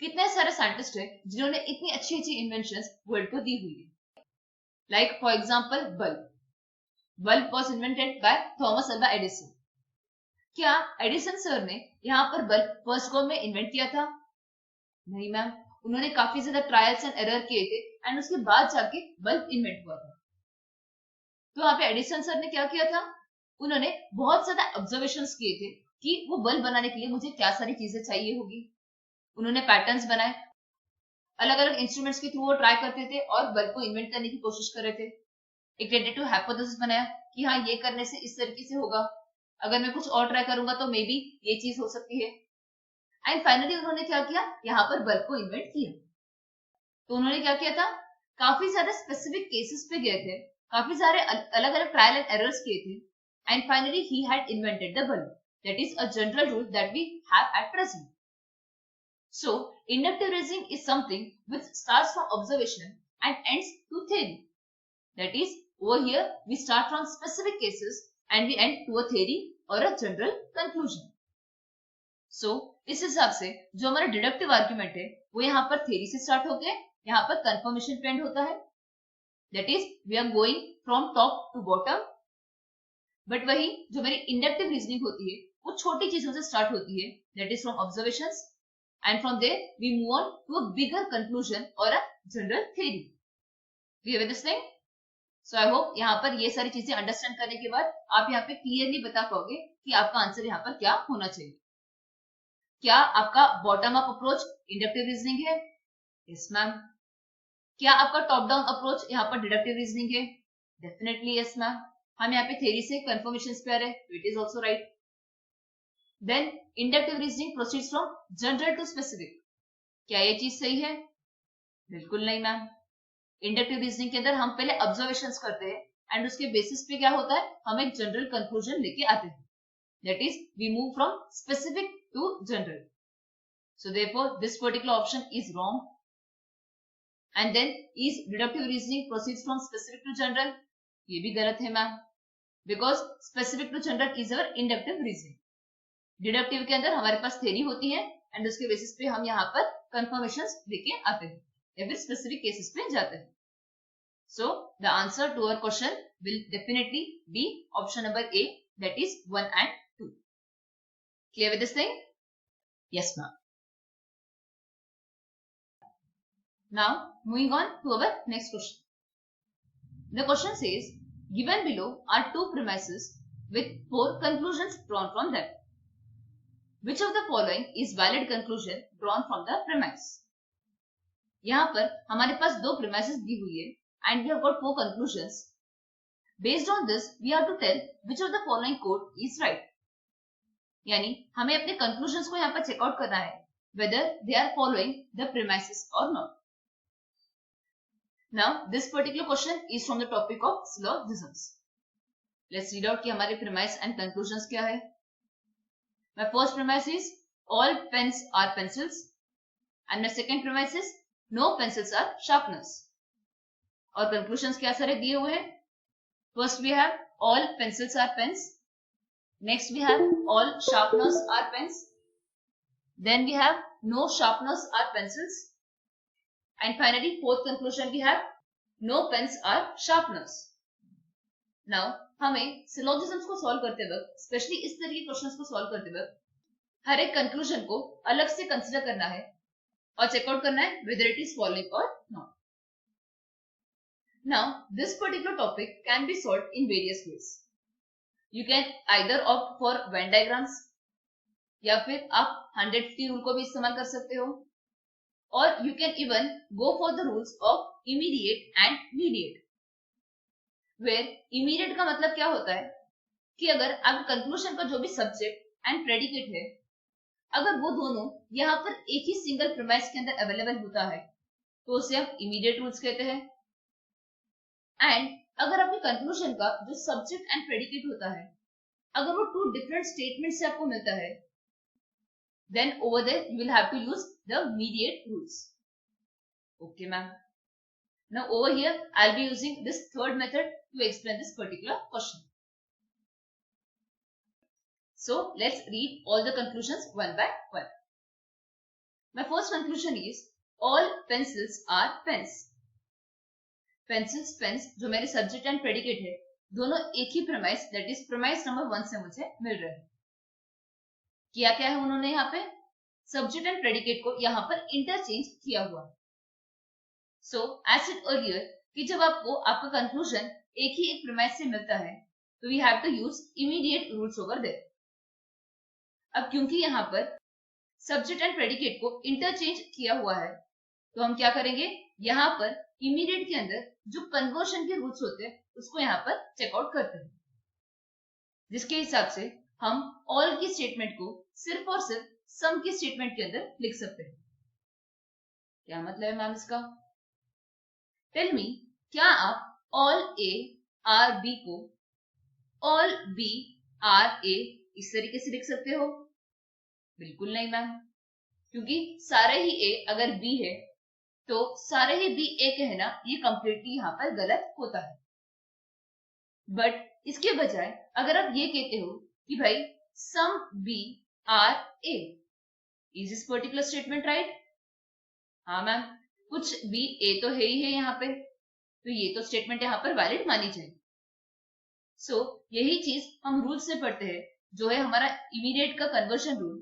कितने सारे साइंटिस्ट हैं जिन्होंने इतनी अच्छी अच्छी इन्वेंशंस वर्ल्ड को दी हुई है। Like for example bulb was invented by Thomas Alva Edison. क्या एडिसन सर ने यहाँ पर बल्ब फर्स्ट गो में इन्वेंट किया था? नहीं मैम, उन्होंने काफी ज्यादा ट्रायल्स एंड एरर किए थे एंड उसके बाद जाके बल्ब इन्वेंट हुआ था। तो यहाँ पे एडिसन सर ने क्या किया था, उन्होंने बहुत ज्यादा ऑब्जर्वेशंस किए थे कि वो बल्ब बनाने के लिए मुझे क्या सारी चीजें चाहिए होगी। उन्होंने पैटर्न्स बनाए अलग अलग इंस्ट्रूमेंट्स के थ्रू वो ट्राई करते थे और बल्ब को इन्वेंट करने की कोशिश कर रहे थे। एक टेंटेटिव हाइपोथेसिस बनाया कि हाँ ये करने से इस तरीके से होगा, अगर मैं कुछ और ट्राई करूंगा तो मे बी ये चीज हो सकती है। एंड फाइनली उन्होंने क्या किया, यहाँ पर बल्ब को इन्वेंट किया। तो उन्होंने क्या किया था, काफी सारे स्पेसिफिक केसेस पे गए थे, काफी सारे अलग अलग ट्रायल एंड एरर्स किए थे, and finally he had invented the bulb. That is a general rule that we have at present. So, inductive reasoning is something which starts from observation and ends to theory. That is, over here we start from specific cases and we end to a theory or a general conclusion. So, इस हिसाब से जो हमारा deductive argument है वो यहाँ पर theory से स्टार्ट होके यहाँ पर कंफर्मेशन पे एंड होता है। That is we are going from top to bottom. But वही जो मेरी इंडक्टिव रीजनिंग होती है वो छोटी चीजों से स्टार्ट होती है, that is from observations, and from there we move on to a bigger conclusion or a general theory. Do you have this thing? So I hope यहाँ पर ये सारी चीजें अंडरस्टैंड करने के बाद आप यहाँ पे क्लियरली बता पाओगे कि आपका आंसर यहाँ पर क्या होना चाहिए। क्या आपका bottom up approach inductive reasoning है? Yes ma'am. क्या आपका टॉप डाउन अप्रोच यहाँ पर डिडक्टिव रीजनिंग है? Definitely yes ma'am. हम यहाँ पे थ्योरी से कंफर्मेशन पे आ रहे हैं, it is also right. Then inductive reasoning proceeds from general to specific. क्या ये चीज सही है? बिल्कुल नहीं मैम। इंडक्टिव रीजनिंग के अंदर हम पहले ऑब्जर्वेशंस करते हैं एंड उसके बेसिस पे क्या होता है, हम एक जनरल कंक्लूजन लेके आते हैं। That is we move from specific to general. So therefore this particular option is wrong. And then is deductive reasoning proceeds from specific to general, ये भी गलत है ma'am, because specific to general is our inductive reasoning. Deductive के अंदर हमारे पास theory होती है and उसके बेसिस पे हम यहाँ पर कंफर्मेशंस लेके आते हैं या फिर स्पेसिफिक केसेस पे जाते हैं। So the answer to our question will definitely be option number A, that is 1 and 2. Clear with this thing? Yes ma'am. Now moving on to our next question. The question says, given below are two premises with 4 conclusions drawn from them. Which of the following is valid conclusion drawn from the premise? यहाँ पर हमारे पास 2 premises दी हुई है and we have got 4 conclusions. Based on this, we have to tell which of the following quote is right. यानी हमें अपने conclusions को यहाँ पर check out करना है whether they are following the premises or not. Now, this particular question is from the topic of syllogisms. Let's read out कि हमारे premise and conclusions क्या है. My first premise is all pens are pencils, and my second premise is no pencils are sharpeners. और conclusions क्या सारे दिए हुए हैं? First we have all pencils are pens. Next we have all sharpeners are pens. Then we have no sharpeners are pencils. And finally fourth conclusion we have no pens are sharpeners. Now हमें सिलोजिज्म्स को solve करते वक्त, specially इस तरह के questions को solve करते वक्त, हर एक कंक्लूजन को अलग से कंसीडर करना है और चेकआउट करना है whether it is following or not. Now, this particular topic can be solved in various ways. You can either opt for Venn diagrams, या फिर आप 150 रूल को भी इस्तेमाल कर सकते हो, और you can even go for the rules of immediate and mediate. Where immediate का मतलब क्या होता है कि अगर आपके कंक्लूजन का जो भी सब्जेक्ट एंड प्रेडिकेट है, अगर वो दोनों यहाँ पर एक ही सिंगल प्रीमाइस के अंदर अवेलेबल होता है तो उसे हम इमीडिएट रूल्स कहते हैं। एंड अगर आपके कंक्लूजन का जो सब्जेक्ट एंड प्रेडिकेट होता है, अगर वो 2 डिफरेंट स्टेटमेंट से आपको मिलता है, then over there you will have to use the mediate rules. Okay ma'am. Now over here I'll be using this third method to explain this particular question. So let's read all the conclusions one by one. My first conclusion is all pencils are pens. Pencils, pens जो मेरे subject and predicate है, दोनों एक ही premise, that is premise number 1 से मुझे मिल रहे हैं। किया क्या है उन्होंने यहाँ पे, subject and predicate को यहाँ पर interchange किया हुआ। So, as said earlier कि जब आपको आपका conclusion एक ही एक premise से मिलता है तो we have to use immediate rules over there. अब क्योंकि यहाँ पर subject and predicate को interchange किया हुआ है तो हम क्या करेंगे, यहाँ पर इमीडिएट के अंदर जो कन्वर्शन के रूट्स होते हैं उसको यहाँ पर चेकआउट करते हैं, जिसके हिसाब से हम ऑल की स्टेटमेंट को सिर्फ और सिर्फ सम की स्टेटमेंट के अंदर लिख सकते हैं। क्या मतलब है मैम इसका? टेल मी, क्या आप ऑल ए आर बी को ऑल बी आर ए इस तरीके से लिख सकते हो? बिल्कुल नहीं मैम, क्योंकि सारे ही ए अगर बी है तो सारे ही बी ए कहना ये कंप्लीटली यहाँ पर गलत होता है। बट इसके बजाय अगर आप ये कहते हो कि भाई some B are A, is this particular statement right? हाँ मैम, कुछ बी ए तो है ही है यहाँ पे, तो ये तो स्टेटमेंट यहाँ पर वैलिड मानी जाएगी। सो यही चीज हम रूल से पढ़ते हैं, जो है हमारा इमीडिएट का कन्वर्शन रूल,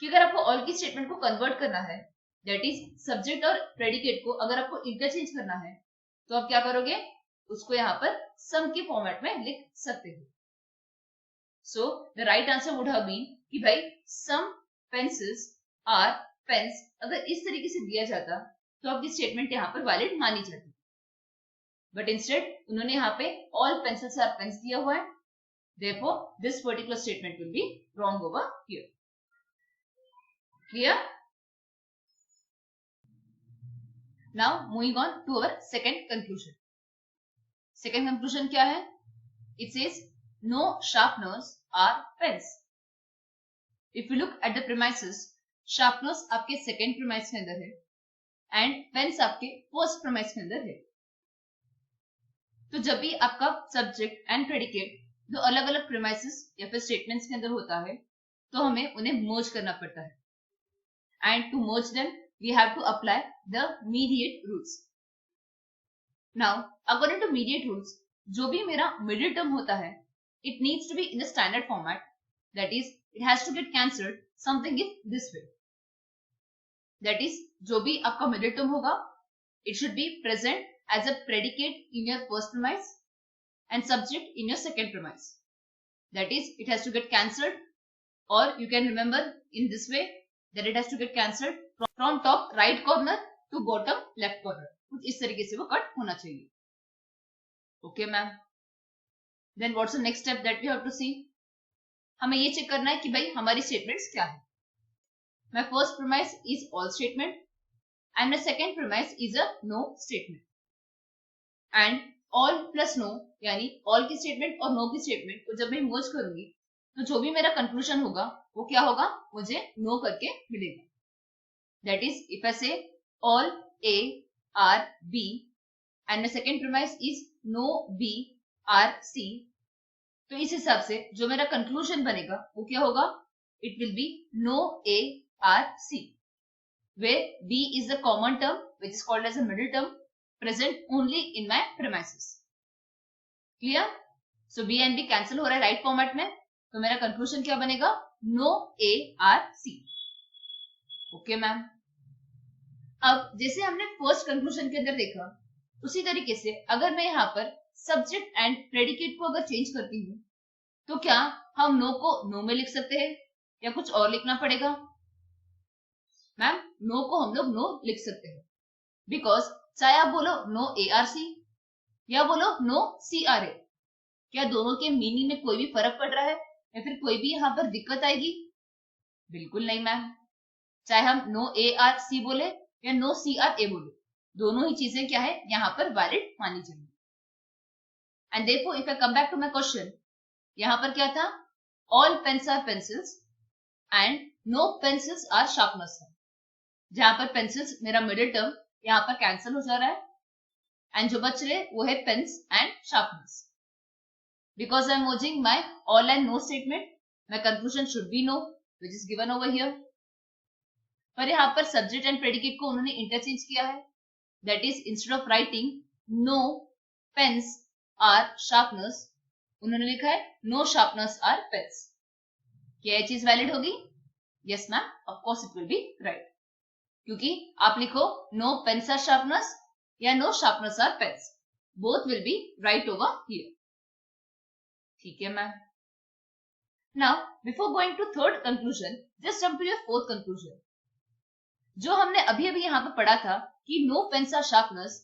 कि अगर आपको ऑल की स्टेटमेंट को कन्वर्ट करना है, दैट इज सब्जेक्ट और प्रेडिकेट को अगर आपको इंटरचेंज करना है, तो आप क्या करोगे, उसको यहाँ पर सम के फॉर्मेट में लिख सकते हो। So the right answer would have been कि भाई सम पेंसिल्स आर पेन्स अगर इस तरीके से दिया जाता तो आपकी स्टेटमेंट यहाँ पर वैलिड मानी जाती, बट इंस्टेड उन्होंने यहाँ पे ऑल पेंसिल्स आर पेन्स दिया हुआ है, therefore this particular statement will be wrong over here. Clear? Now moving on to our second conclusion. Second conclusion क्या है? It says no sharpeners are pens. If you look at the premises, sharpeners आपके second premise के अंदर है and pens आपके first premise के अंदर है। तो जब भी आपका subject and predicate दो अलग अलग premises या फिर statements के अंदर होता है, तो हमें उन्हें merge करना पड़ता है, and to merge them we have to apply the mediate rules. Now according to mediate rules, जो भी मेरा middle term होता है, it needs to be in the standard format, that is it has to get cancelled something in this way, that is जो भी आपका middle term होगा, it should be present as a predicate in your first premise and subject in your second premise, that is it has to get cancelled, or you can remember in this way that it has to get cancelled from top right corner to bottom left corner, कुछ इस तरीके से वो cut होना चाहिए। Okay ma'am, then what's the next step that we have to see? हमें ये check करना है कि भाई हमारी स्टेटमेंट्स क्या है। My first premise is all statement and my second premise is a no statement, and all plus no यानी ऑल की स्टेटमेंट और नो की स्टेटमेंट को जब मैं मर्ज करूंगी तो जो भी मेरा कंक्लूजन होगा वो क्या होगा, मुझे नो करके मिलेगा। That is if I say all A are B and my second premise is no B are C, तो इस हिसाब से जो मेरा कंक्लूजन बनेगा वो क्या होगा, it will be no A are C, where B is the common term which is called as a middle term present only in my premises. Clear? So B and B cancel हो रहा है right format में, तो मेरा conclusion क्या बनेगा, no A are C. Okay ma'am, अब जैसे हमने फर्स्ट कंक्लूजन के अंदर देखा, उसी तरीके से अगर मैं यहाँ पर सब्जेक्ट एंड प्रेडिकेट को अगर चेंज करती हूँ, तो क्या हम नो को नो में लिख सकते हैं या कुछ और लिखना पड़ेगा? मैम नो को हम लोग नो लिख सकते हैं, बिकॉज चाहे आप बोलो नो ए आर सी या बोलो नो सी आर ए, क्या दोनों के मीनिंग में कोई भी फर्क पड़ रहा है या फिर कोई भी यहाँ पर दिक्कत आएगी? बिल्कुल नहीं मैम, चाहे हम नो ए आर सी बोले या नो सी आर ए बोले, दोनों ही चीजें क्या है यहाँ पर वैलिड मानी जाएंगी। And therefore if I come back to my question, यहाँ पर क्या था, all pens are pencils and no pencils are sharpeners है, जहां पर पेंसिल्स मेरा मिडिल टर्म यहाँ पर कैंसिल हो जा रहा है एंड जो बच रहे वो है pens and sharpeners. Because I am merging my all and no statement, my conclusion should be no which is given over here, पर यहाँ पर सब्जेक्ट एंड प्रेडिकेट को उन्होंने इंटरचेंज किया है, that is instead of writing no pens are sharpeners, उन्होंने लिखा है नो शार्पनर्स आर पेन्स। क्या ये चीज वैलिड होगी? Yes ma'am, of course it will be right, क्योंकि आप लिखो नो पेन्स आर शार्पनर्स या no sharpeners are pens, both will be right over here. ठीक है मैम। Now before going to third conclusion, just jump to your fourth conclusion. जो हमने अभी अभी यहाँ पे पढ़ा था कि no pens are sharpeners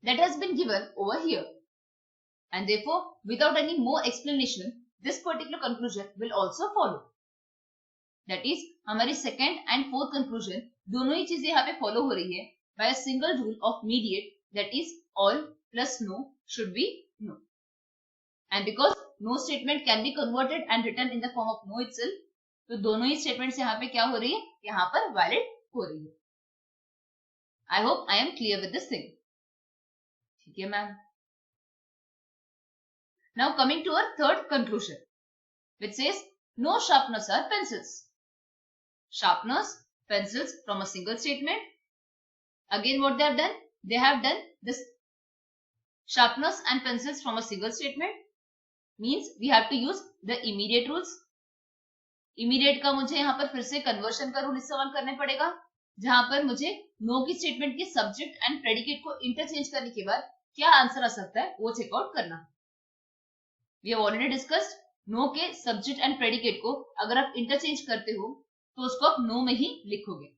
that has been given over here, and therefore without any more explanation this particular conclusion will also follow. That is, हमारी second and fourth conclusion दोनों ही चीजें यहाँ पे follow हो रही है by a single rule of mediate, that is all plus no should be no. And because no statement can be converted and written in the form of no itself, तो दोनों ही statements यहाँ पे क्या हो रही है, यहाँ पर valid हो रही है. I hope I am clear with this thing. ठीक है ma'am. Now coming to our third conclusion, which says no sharpeners are pencils. Sharpeners, pencils from a single statement. Again, what they have done? They have done this. Sharpeners and pencils from a single statement means we have to use the immediate rules. Immediate का मुझे यहाँ पर फिर से conversion का rule इस्तेमाल करने पड़ेगा, जहां पर मुझे no की statement के subject and predicate को interchange करने के बाद क्या आंसर आ सकता है वो चेकआउट करना. We have already discussed no के subject and predicate को अगर आप interchange करते हो तो उसको आप no में ही लिखोगे.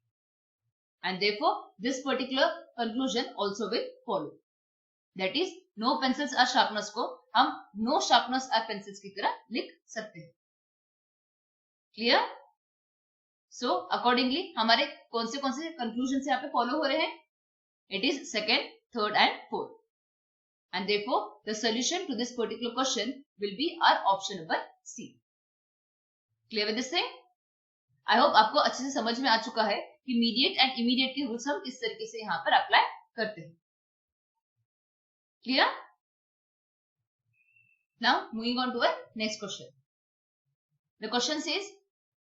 And therefore this particular conclusion also will follow. That is, no pencils are sharpeners को हम no sharpeners are pencils की तरह लिख सकते हैं. Clear? So accordingly हमारे कौन से conclusions यहाँ पे follow हो रहे हैं? It is second, third and fourth. And therefore the solution to this particular question will be our option number C. Clear with this thing? I hope आपको अच्छे से समझ में आ चुका है कि mediate and immediate के रूल्स हम किस तरीके से यहाँ पर अप्लाई करते हैं. Clear? Now moving on to our next question. The question says,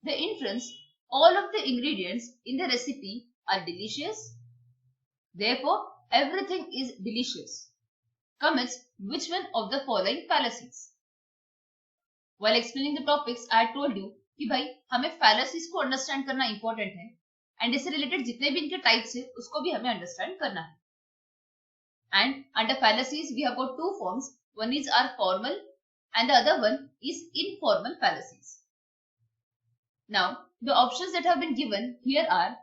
the inference all of the ingredients in the recipe are delicious. Therefore everything is delicious. Commits which one of the following fallacies? While explaining the topics, I told you कि भाई हमें fallacies को understand करना important है, and इससे related जितने भी इनके types है उसको भी हमें understand करना है. And under fallacies we have got two forms. One is our formal and the other one is informal fallacies. Now the options that have been given here are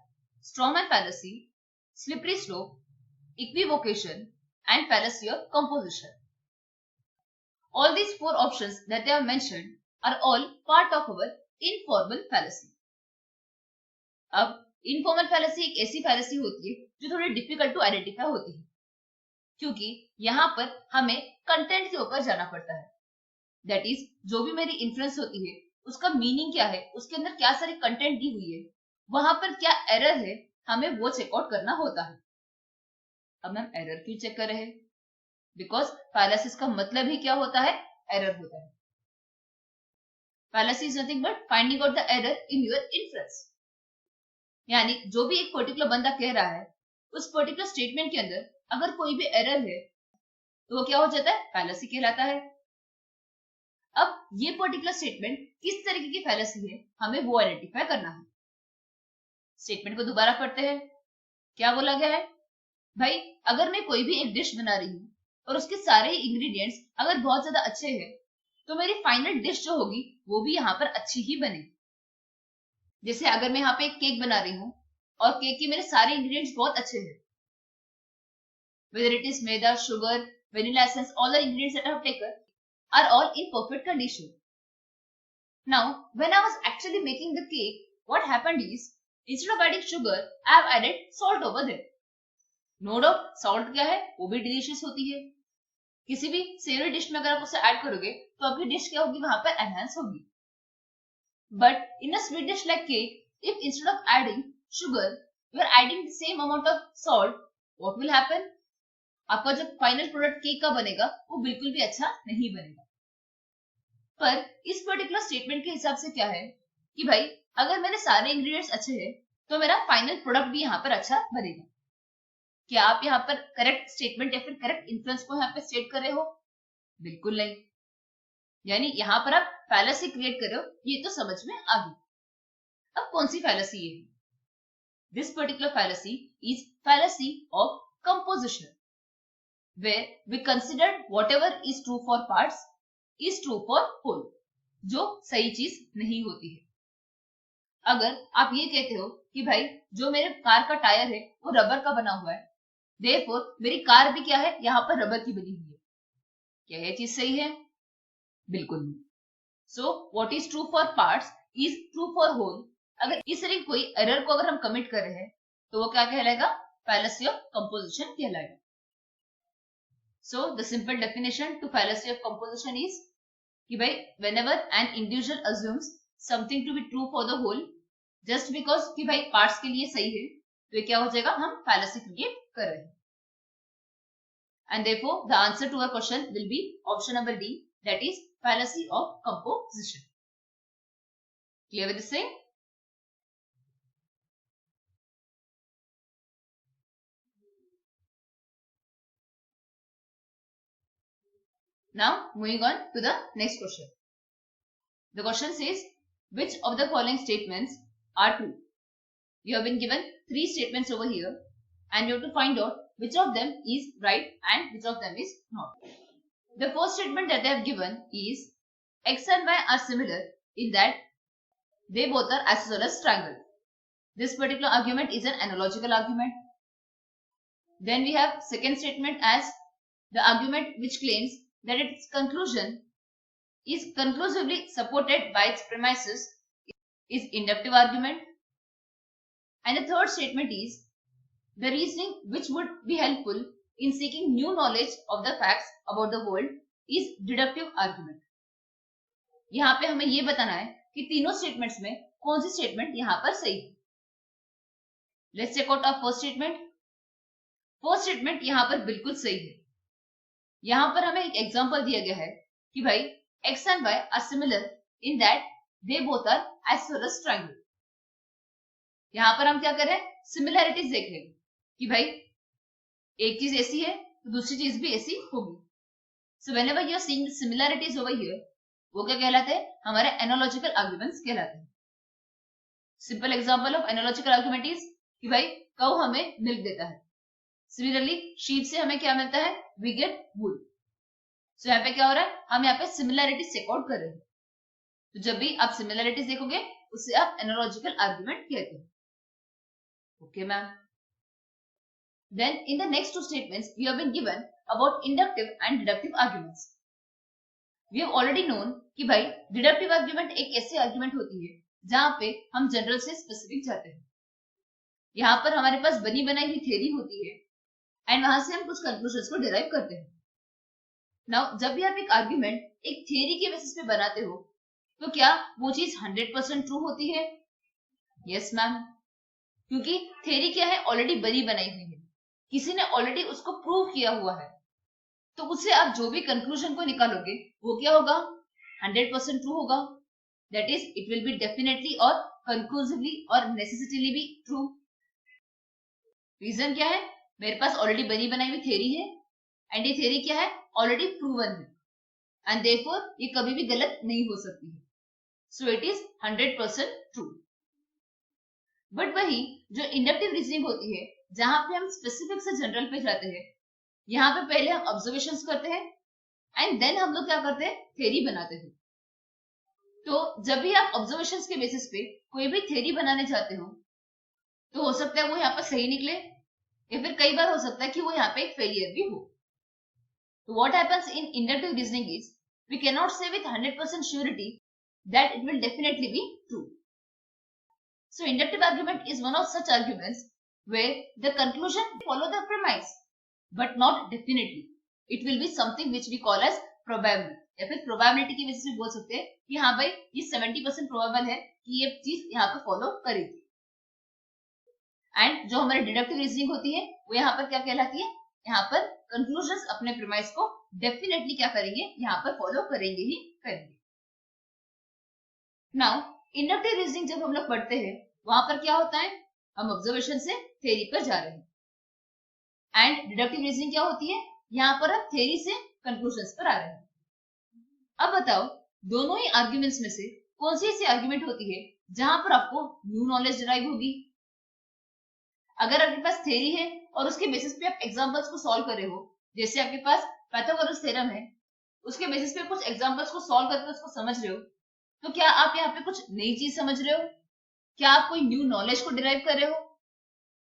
strawman fallacy, slippery slope, equivocation and fallacy of composition. All these four options that they have mentioned are all part of our informal fallacy. अब informal fallacy एक ऐसी fallacy होती है जो थोड़ी difficult to identify होती है, क्योंकि यहाँ पर हमें कंटेंट के ऊपर जाना पड़ता है. That is, जो भी मेरी इन्फ्लुएंस होती है उसका मीनिंग क्या है, उसके अंदर क्या सारी कंटेंट दी हुई है, वहां पर क्या एरर है, हमें वो चेकआउट करना होता है. अब हम एरर क्यों चेक कर रहे हैं? बिकॉज फैलासिस का मतलब ही क्या होता है? एरर होता है. Fallacy is nothing but finding out the error in your inference. यानी जो भी एक पर्टिकुलर बंदा कह रहा है उस पर्टिकुलर स्टेटमेंट के अंदर अगर कोई भी एरर है तो वो क्या हो जाता है? फैलासी कहलाता है. अब ये पर्टिकुलर स्टेटमेंट किस तरीके की फैलासी है हमें वो आइडेंटिफाई करना है. स्टेटमेंट को दोबारा पढ़ते हैं. क्या बोला गया है? भाई अगर मैं कोई भी एक डिश बना रही हूँ और उसके सारे इंग्रेडिएंट्स अगर बहुत ज्यादा अच्छे हैं तो मेरी फाइनल डिश जो होगी वो भी यहाँ पर अच्छी ही बनेगी. जैसे अगर मैं यहाँ पे एक केक बना रही हूँ और केक के मेरे सारे इंग्रेडिएंट्स बहुत अच्छे हैं, whether it is maida, sugar, vanilla essence, all the ingredients that I have taken are all in perfect condition. Now when I was actually making the cake, what happened is instead of adding sugar I have added salt over there. No doubt salt क्या है, वो भी delicious होती है. किसी भी Sewri dish में अगर आप उसे ऐड करोगे तो आपकी डिश क्या होगी? वहां पर एनहांस होगी. But in a sweet dish like cake, if instead of adding sugar you are adding the same amount of salt, what will happen? आपका जो फाइनल प्रोडक्ट केक का बनेगा वो बिल्कुल भी अच्छा नहीं बनेगा. पर इस पर्टिकुलर स्टेटमेंट के हिसाब से क्या है कि भाई अगर मेरे सारे इंग्रेडिएंट्स अच्छे हैं तो मेरा फाइनल प्रोडक्ट भी यहाँ पर अच्छा बनेगा. क्या आप यहाँ पर करेक्ट स्टेटमेंट या फिर करेक्ट इन्फ्लुएंस को यहाँ पे स्टेट कर रहे हो? बिल्कुल नहीं. यानी यहाँ पर आप फैलासी क्रिएट कर रहे हो, ये तो समझ में आ गई. अब कौन सी फैलासी ये है? This particular fallacy is fallacy of composition, where we consider whatever is true for parts is true for whole, जो सही चीज नहीं होती है. अगर आप ये कहते हो कि भाई जो मेरे कार का टायर है वो रबर का बना हुआ है, देयरफॉर मेरी कार भी क्या है, यहाँ पर रबर की बनी हुई है। क्या यह चीज सही है? बिल्कुल नहीं। So what is true for parts is true for whole. अगर इस तरह की कोई एरर को अगर हम कमिट कर रहे हैं तो वो क्या कहलाएगा? फैलेसी ऑफ कंपोजिशन कहलाएगा। So the simple definition to fallacy of composition is कि भाई whenever an individual assumes something to be true for the whole just because कि भाई पार्ट्स के लिए सही है, तो ये क्या हो जाएगा? हम फैलेसी क्रिएट कर रहे हैं। And therefore the answer to our question will be option number D, that is fallacy of composition. Clear with this thing? Now moving on to the next question. The question says, which of the following statements are true? You have been given 3 statements over here and you have to find out which of them is right and which of them is not. The first statement that they have given is x and y are similar in that they both are isosceles triangle. This particular argument is an analogical argument. Then we have second statement as the argument which claims that its conclusion is conclusively supported by its premises is inductive argument. And the third statement is the reasoning which would be helpful in seeking new knowledge of the facts about the world is deductive argument. यहाँ पे हमें ये बताना है कि तीनों statements में कौन सी स्टेटमेंट यहाँ पर सही है। Let's check out our first statement. First statement यहाँ पर बिल्कुल सही है। यहाँ पर हमें एक एग्जांपल दिया गया है कि भाई x and y are similar in that they both are isosceles triangle। यहाँ पर हम क्या कर रहे हैं? सिमिलैरिटीज देख रहे हैं कि भाई एक चीज ऐसी है तो दूसरी चीज भी ऐसी होगी। So whenever you are seeing the similarities over here, वो क्या कहलाते हैं? हमारे एनालॉजिकल आर्गुमेंट्स कहलाते हैं। Simple example of analogical argument is कि भाई कौ हमें मिल्क देता है, सिमिलरली शीप से हमें क्या मिलता है? वी गेट वूल। सो यहाँ पे क्या हो रहा है? हम यहाँ पे सिमिलैरिटी चेक आउट कर रहे हैं। तो जब भी आप सिमिलैरिटीज देखोगे उसे आप एनालॉजिकल आर्गुमेंट कहते हैं। Okay ma'am. Then in the next two statements we have been given about inductive and deductive arguments. We have already known कि भाई डिडक्टिव आर्गुमेंट एक ऐसी आर्गुमेंट होती है जहां पे हम जनरल से स्पेसिफिक जाते हैं। यहाँ पर हमारे पास बनी बनाई हुई थ्योरी होती है एंड वहां से हम कुछ कंक्लूजन्स को डिराइव करते हैं। नाउ जब भी आप एक आर्गुमेंट एक थ्योरी के बेसिस पे बनाते हो तो क्या वो चीज 100% ट्रू होती है? यस मैम, क्योंकि थ्योरी क्या है? ऑलरेडी बनी बनाई हुई है, किसी ने ऑलरेडी उसको प्रूव किया हुआ है, तो उससे आप जो भी कंक्लूजन को निकालोगे वो क्या होगा? 100% ट्रू होगा। That is it will be definitely और कंक्लूसिवली और नेसेसिटीली भी ट्रू। रीजन क्या है? मेरे पास ऑलरेडी बनी बनाई हुई थ्योरी है एंड ये थ्योरी क्या है? ऑलरेडी प्रूवन है एंड देयरफॉर ये कभी भी गलत नहीं हो सकती है। So it is 100% true. But वही जो इंडक्टिव रीजनिंग होती है जहां पे हम स्पेसिफिक से जनरल पे जाते हैं, यहाँ पे पहले हम ऑब्जर्वेशंस करते हैं एंड देन हम लोग क्या करते हैं? थ्योरी बनाते हैं। तो जब भी आप ऑब्जर्वेशंस के बेसिस पे कोई भी थ्योरी बनाने जाते हो तो हो सकता है वो यहाँ पर सही निकले या फिर कई बार हो सकता है कि वो यहाँ पे एक फेलियर भी हो। So what happens in inductive reasoning is we cannot say with 100% surety that it will definitely be true. So inductive argument is one of such arguments where the conclusion follow the premise but not definitely. It will be something which we call as probable या फिर probability की वजह से बोल सकते हैं कि हाँ भाई ये 70% probable है कि ये चीज यहाँ पे फॉलो करेगी। एंड जो हमारी डिडक्टिव रीजनिंग होती है वो यहाँ पर क्या कहलाती है? यहाँ पर कंक्लूजन्स अपने प्रीमाइस को डेफिनेटली क्या करेंगे? यहाँ पर फॉलो करेंगे ही करेंगे। नाउ इंडक्टिव रीजनिंग जब हम लोग पढ़ते हैं वहां पर क्या होता है? हम ऑब्जर्वेशन से थ्योरी पर जा रहे हैं एंड डिडक्टिव रीजनिंग क्या होती है? यहाँ पर हम थ्योरी से कंक्लूजन्स पर आ रहे हैं। अब बताओ दोनों ही आर्ग्यूमेंट्स में से कौन सी ऐसी आर्ग्यूमेंट होती है जहां पर आपको न्यू नॉलेज डिराइव होगी? अगर आपके पास थ्योरी है और उसके बेसिस पे आप एग्जांपल्स को सॉल्व कर रहे हो, जैसे आपके पास पाइथागोरस थ्योरम है, उसके बेसिस पे कुछ एग्जांपल्स को सॉल्व करके उसको समझ रहे हो, तो क्या आप यहाँ पे कुछ नई चीज समझ रहे हो? क्या आप कोई न्यू नॉलेज को डिराइव कर रहे हो?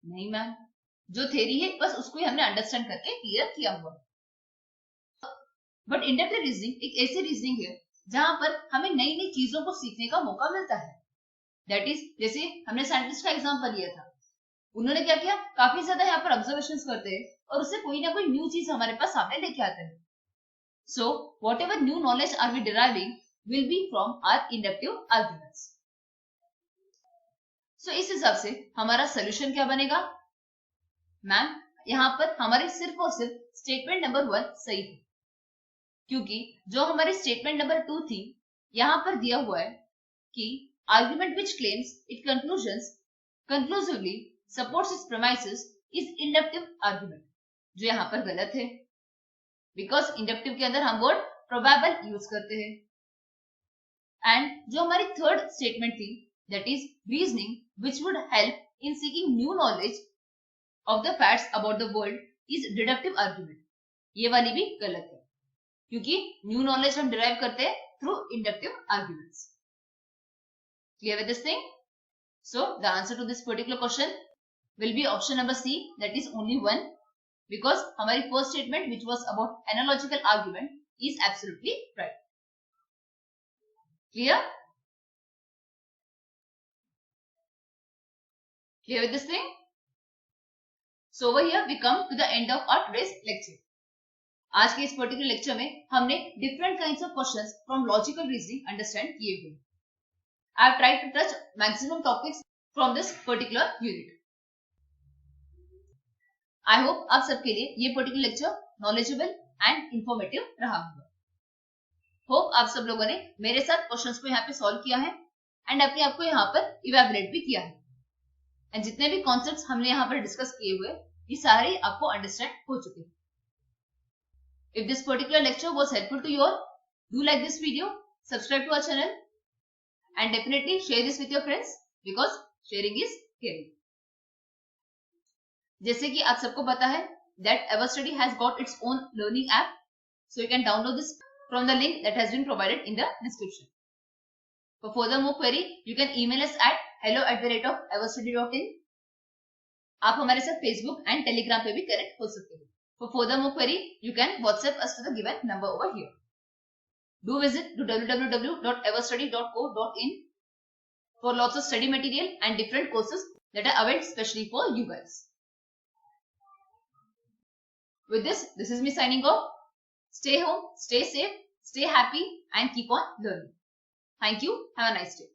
नहीं मैम, जो थ्योरी है बस उसको ही हमने अंडरस्टैंड करके क्लियर किया हुआ है। बट इंडक्टिव रीजनिंग एक ऐसी रीजनिंग है जहां पर हमें नई नई चीजों को सीखने का मौका मिलता है। दैट इज, जैसे हमने साइंटिस्ट का एग्जांपल लिया था, उन्होंने क्या किया, काफी ज्यादा यहाँ पर ऑब्जर्वेशंस करते हैं और उससे कोई ना कोई न्यू चीज हमारे पास सामने लेके आते हैं। So whatever new knowledge are we deriving will be from our inductive arguments. So इस हिसाब से हमारा सोल्यूशन क्या बनेगा? मैम, यहाँ पर हमारी सिर्फ और सिर्फ स्टेटमेंट नंबर 1 सही है, क्योंकि जो हमारी स्टेटमेंट नंबर 2 थी, यहाँ पर दिया हुआ है कि argument which claims it conclusively supports its premises is inductive argument, जो यहाँ पर गलत है, बिकॉज इंडक्टिव के अंदर हम वर्ड प्रोबेबल यूज करते हैं। एंड जो हमारी थर्ड स्टेटमेंट थी, that is reasoning which would help in seeking new knowledge of the facts about the world is deductive argument, ये वाली भी गलत है, क्योंकि न्यू नॉलेज हम डिराइव करते हैं through inductive arguments. Clear with this thing? So the answer to this particular question will be option number C, that is only 1, because हमारी first statement which was about analogical argument is absolutely right. Clear? Clear with this thing? So over here we come to the end of our today's lecture. आज के इस particular lecture में हमने different kinds of questions from logical reasoning understand किए हुए। I have tried to touch maximum topics from this particular unit. I hope आप सबके लिए ये particular lecture knowledgeable and informative रहा होगा। होप आप सब लोगों ने मेरे साथ क्वेश्चंस को यहाँ पे सॉल्व किया है एंड अपने आप को यहाँ पर इवेलुएट भी किया है, एंड जितने भी कॉन्सेप्ट्स हमने यहाँ पर डिस्कस किए हुए ये सारे आपको अंडरस्टैंड हो चुके हैं। If this particular lecture was helpful to you all, do like this video, subscribe to our channel, and definitely share this with your friends because sharing is caring. जैसे कि आप सबको पता है that EverStudy has got its own learning app, so you can download this from the link that has been provided in the description. For further more query, you can email us at hello@everstudy.in. आप हमारे साथ Facebook and Telegram पे भी connect हो सकते हो। For further more query, you can WhatsApp us to the given number over here. Do visit www.everstudy.co.in for lots of study material and different courses that are available specially for you guys. With this is me signing off. Stay home, stay safe, stay happy and keep on learning. Thank you. Have a nice day.